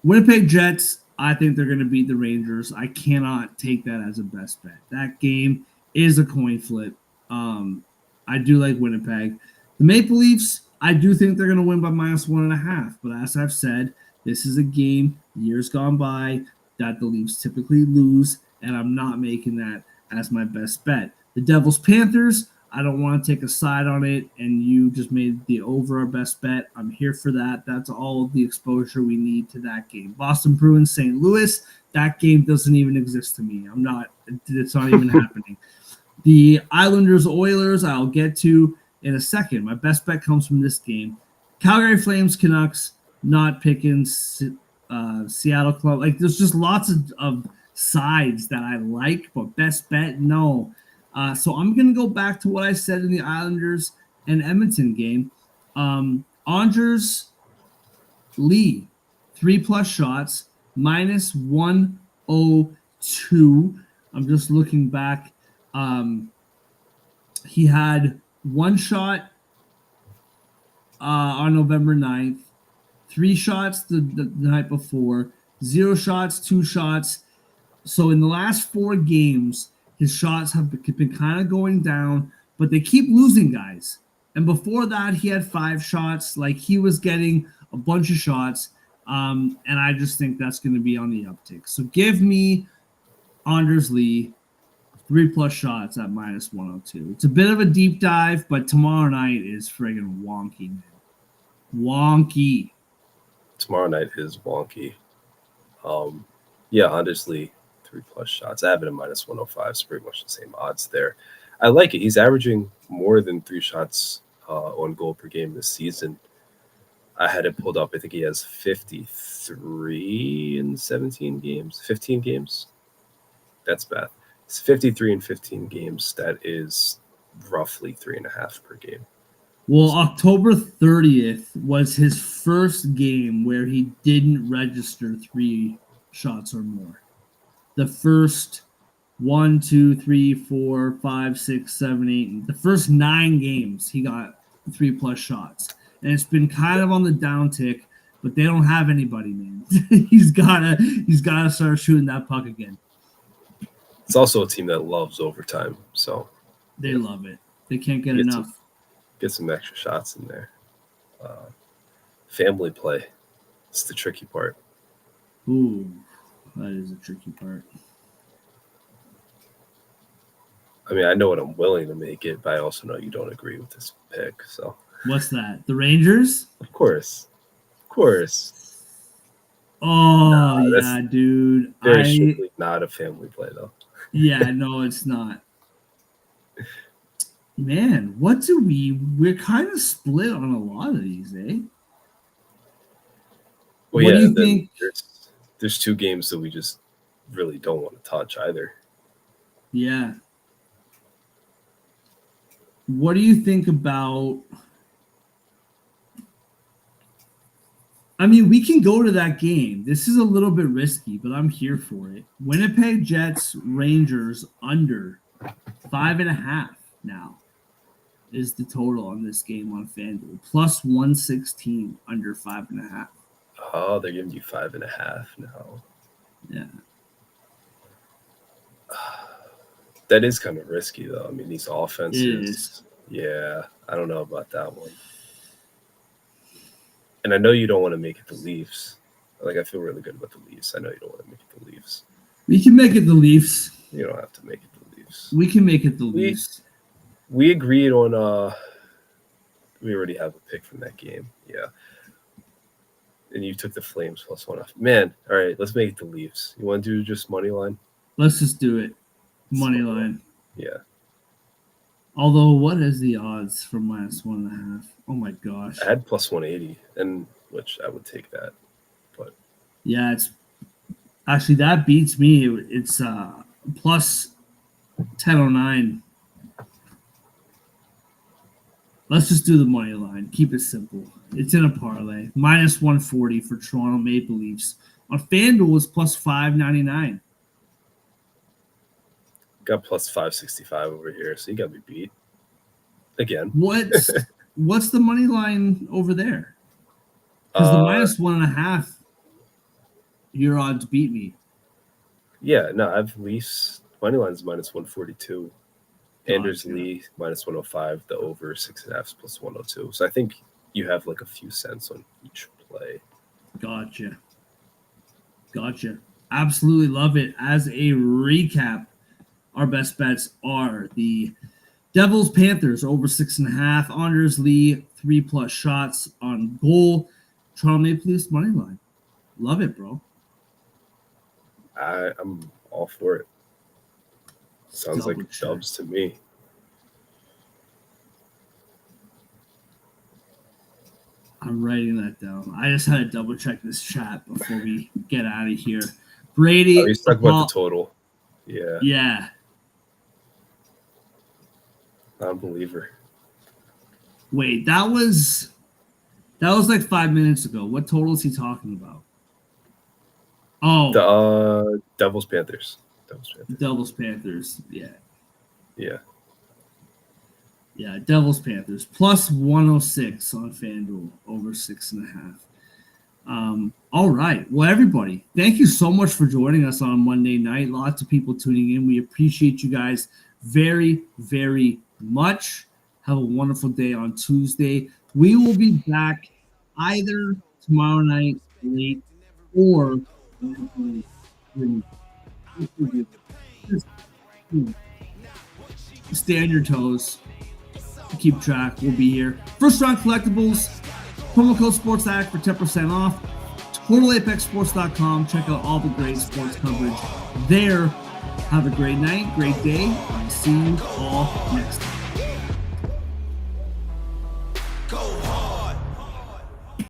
[SPEAKER 1] Winnipeg Jets, I think they're going to beat the Rangers. I cannot take that as a best bet. That game is a coin flip. I do like Winnipeg. The Maple Leafs, I do think they're going to win by -1.5. But as I've said, this is a game, years gone by, that the Leafs typically lose, and I'm not making that as my best bet. The Devils Panthers, I don't want to take a side on it, and you just made the over our best bet. I'm here for that. That's all of the exposure we need to that game. Boston Bruins, St. Louis, that game doesn't even exist to me. It's not even happening. The Islanders Oilers, I'll get to in a second. My best bet comes from this game. Calgary Flames Canucks, not picking Seattle Club. Like, there's just lots of sides that I like, but best bet, no. So I'm going to go back to what I said in the Islanders and Edmonton game. Anders Lee, 3+ shots, -102. I'm just looking back. He had 1 shot on November 9th, 3 shots the night before, 0 shots, 2 shots. So in the last 4 games, his shots have been kind of going down, but they keep losing guys. And before that, he had 5 shots. Like, he was getting a bunch of shots. And I just think that's going to be on the uptick. So give me Anders Lee, 3+ shots at -102. It's a bit of a deep dive, but tomorrow night is friggin' wonky, man. Wonky.
[SPEAKER 3] Tomorrow night is wonky. Yeah, Anders Lee, 3+ shots. I have it at -105. It's pretty much the same odds there. I like it. He's averaging more than 3 shots on goal per game this season. I had it pulled up. I think he has 53 in 17 games. 15 games. That's bad. It's 53 in 15 games. That is roughly 3.5 per game.
[SPEAKER 1] Well, October 30th was his first game where he didn't register 3 shots or more. The first 1, 2, 3, 4, 5, 6, 7, 8, the first 9 games he got 3+ shots. And it's been kind of on the downtick, but they don't have anybody, man. he's gotta start shooting that puck again.
[SPEAKER 3] It's also a team that loves overtime, so
[SPEAKER 1] they love it. They can't get enough.
[SPEAKER 3] Get some extra shots in there. Family play. It's the tricky part.
[SPEAKER 1] Ooh, that is a tricky part.
[SPEAKER 3] I mean, I know what I'm willing to make it, but I also know you don't agree with this pick. So
[SPEAKER 1] what's that? The Rangers?
[SPEAKER 3] Of course.
[SPEAKER 1] Oh
[SPEAKER 3] that's
[SPEAKER 1] yeah, dude.
[SPEAKER 3] very strictly not a family play though.
[SPEAKER 1] Yeah, no, it's not. Man, we're kind of split on a lot of these, eh?
[SPEAKER 3] Well,
[SPEAKER 1] What do
[SPEAKER 3] yeah,
[SPEAKER 1] you
[SPEAKER 3] and then
[SPEAKER 1] think?
[SPEAKER 3] there's two games that we just really don't want to touch either.
[SPEAKER 1] Yeah. What do you think about? I mean, we can go to that game. This is a little bit risky, but I'm here for it. Winnipeg Jets Rangers under 5.5 now is the total on this game on FanDuel. Plus 116 under 5.5.
[SPEAKER 3] Oh, they're giving you 5.5 now.
[SPEAKER 1] Yeah.
[SPEAKER 3] That is kind of risky though. I mean, these offenses.
[SPEAKER 1] It is.
[SPEAKER 3] Yeah, I don't know about that one. And I know you don't want to make it the Leafs. Like, I feel really good about the Leafs. I know you don't want to make it the Leafs.
[SPEAKER 1] We can make it the Leafs.
[SPEAKER 3] You don't have to make it the Leafs.
[SPEAKER 1] We can make it the Leafs.
[SPEAKER 3] We agreed on we already have a pick from that game. Yeah. And you took the Flames plus 1 off. Man, all right, let's make it the Leafs. You want to do just money line?
[SPEAKER 1] Let's just do it. Money line.
[SPEAKER 3] Yeah.
[SPEAKER 1] Although, what is the odds for minus 1.5? Oh my gosh.
[SPEAKER 3] I had plus 180, and which I would take that. But
[SPEAKER 1] yeah, it's actually that beats me. It's plus 1009. Let's just do the money line. Keep it simple. It's in a parlay. Minus 140 for Toronto Maple Leafs. On FanDuel, it's plus 599.
[SPEAKER 3] got plus 565 over here, so you got me beat again.
[SPEAKER 1] What's the money line over there? Because the minus 1.5, your odds beat me.
[SPEAKER 3] Yeah, no, I've Leafs money line's minus 142. Anders Lee minus 105. The over 6.5 is plus 102. So I think you have like a few cents on each play.
[SPEAKER 1] Gotcha. Absolutely love it. As a recap, our best bets are the Devils Panthers over 6.5. Anders Lee 3+ shots on goal. Toronto Maple Leafs money line. Love it, bro.
[SPEAKER 3] I'm all for it. Sounds like dubs to me.
[SPEAKER 1] I'm writing that down. I just had to double check this chat before we get out of here. Brady.
[SPEAKER 3] Oh, he's talking about the total. Yeah.
[SPEAKER 1] Yeah.
[SPEAKER 3] Non-believer.
[SPEAKER 1] Wait, that was like 5 minutes ago. What total is he talking about? Oh,
[SPEAKER 3] the Devils Panthers.
[SPEAKER 1] Devils Panthers. Yeah.
[SPEAKER 3] Yeah.
[SPEAKER 1] Devils Panthers plus 106 on FanDuel over 6.5. All right. Well, everybody, thank you so much for joining us on Monday night. Lots of people tuning in. We appreciate you guys very, very much. Have a wonderful day on Tuesday. We will be back either tomorrow night late or stay on your toes. Keep track. We'll be here. First Round Collectibles. Promo code SportsAct for 10% off. TotalApexSports.com. Check out all the great sports coverage there. Have a great night, great day, and see you all next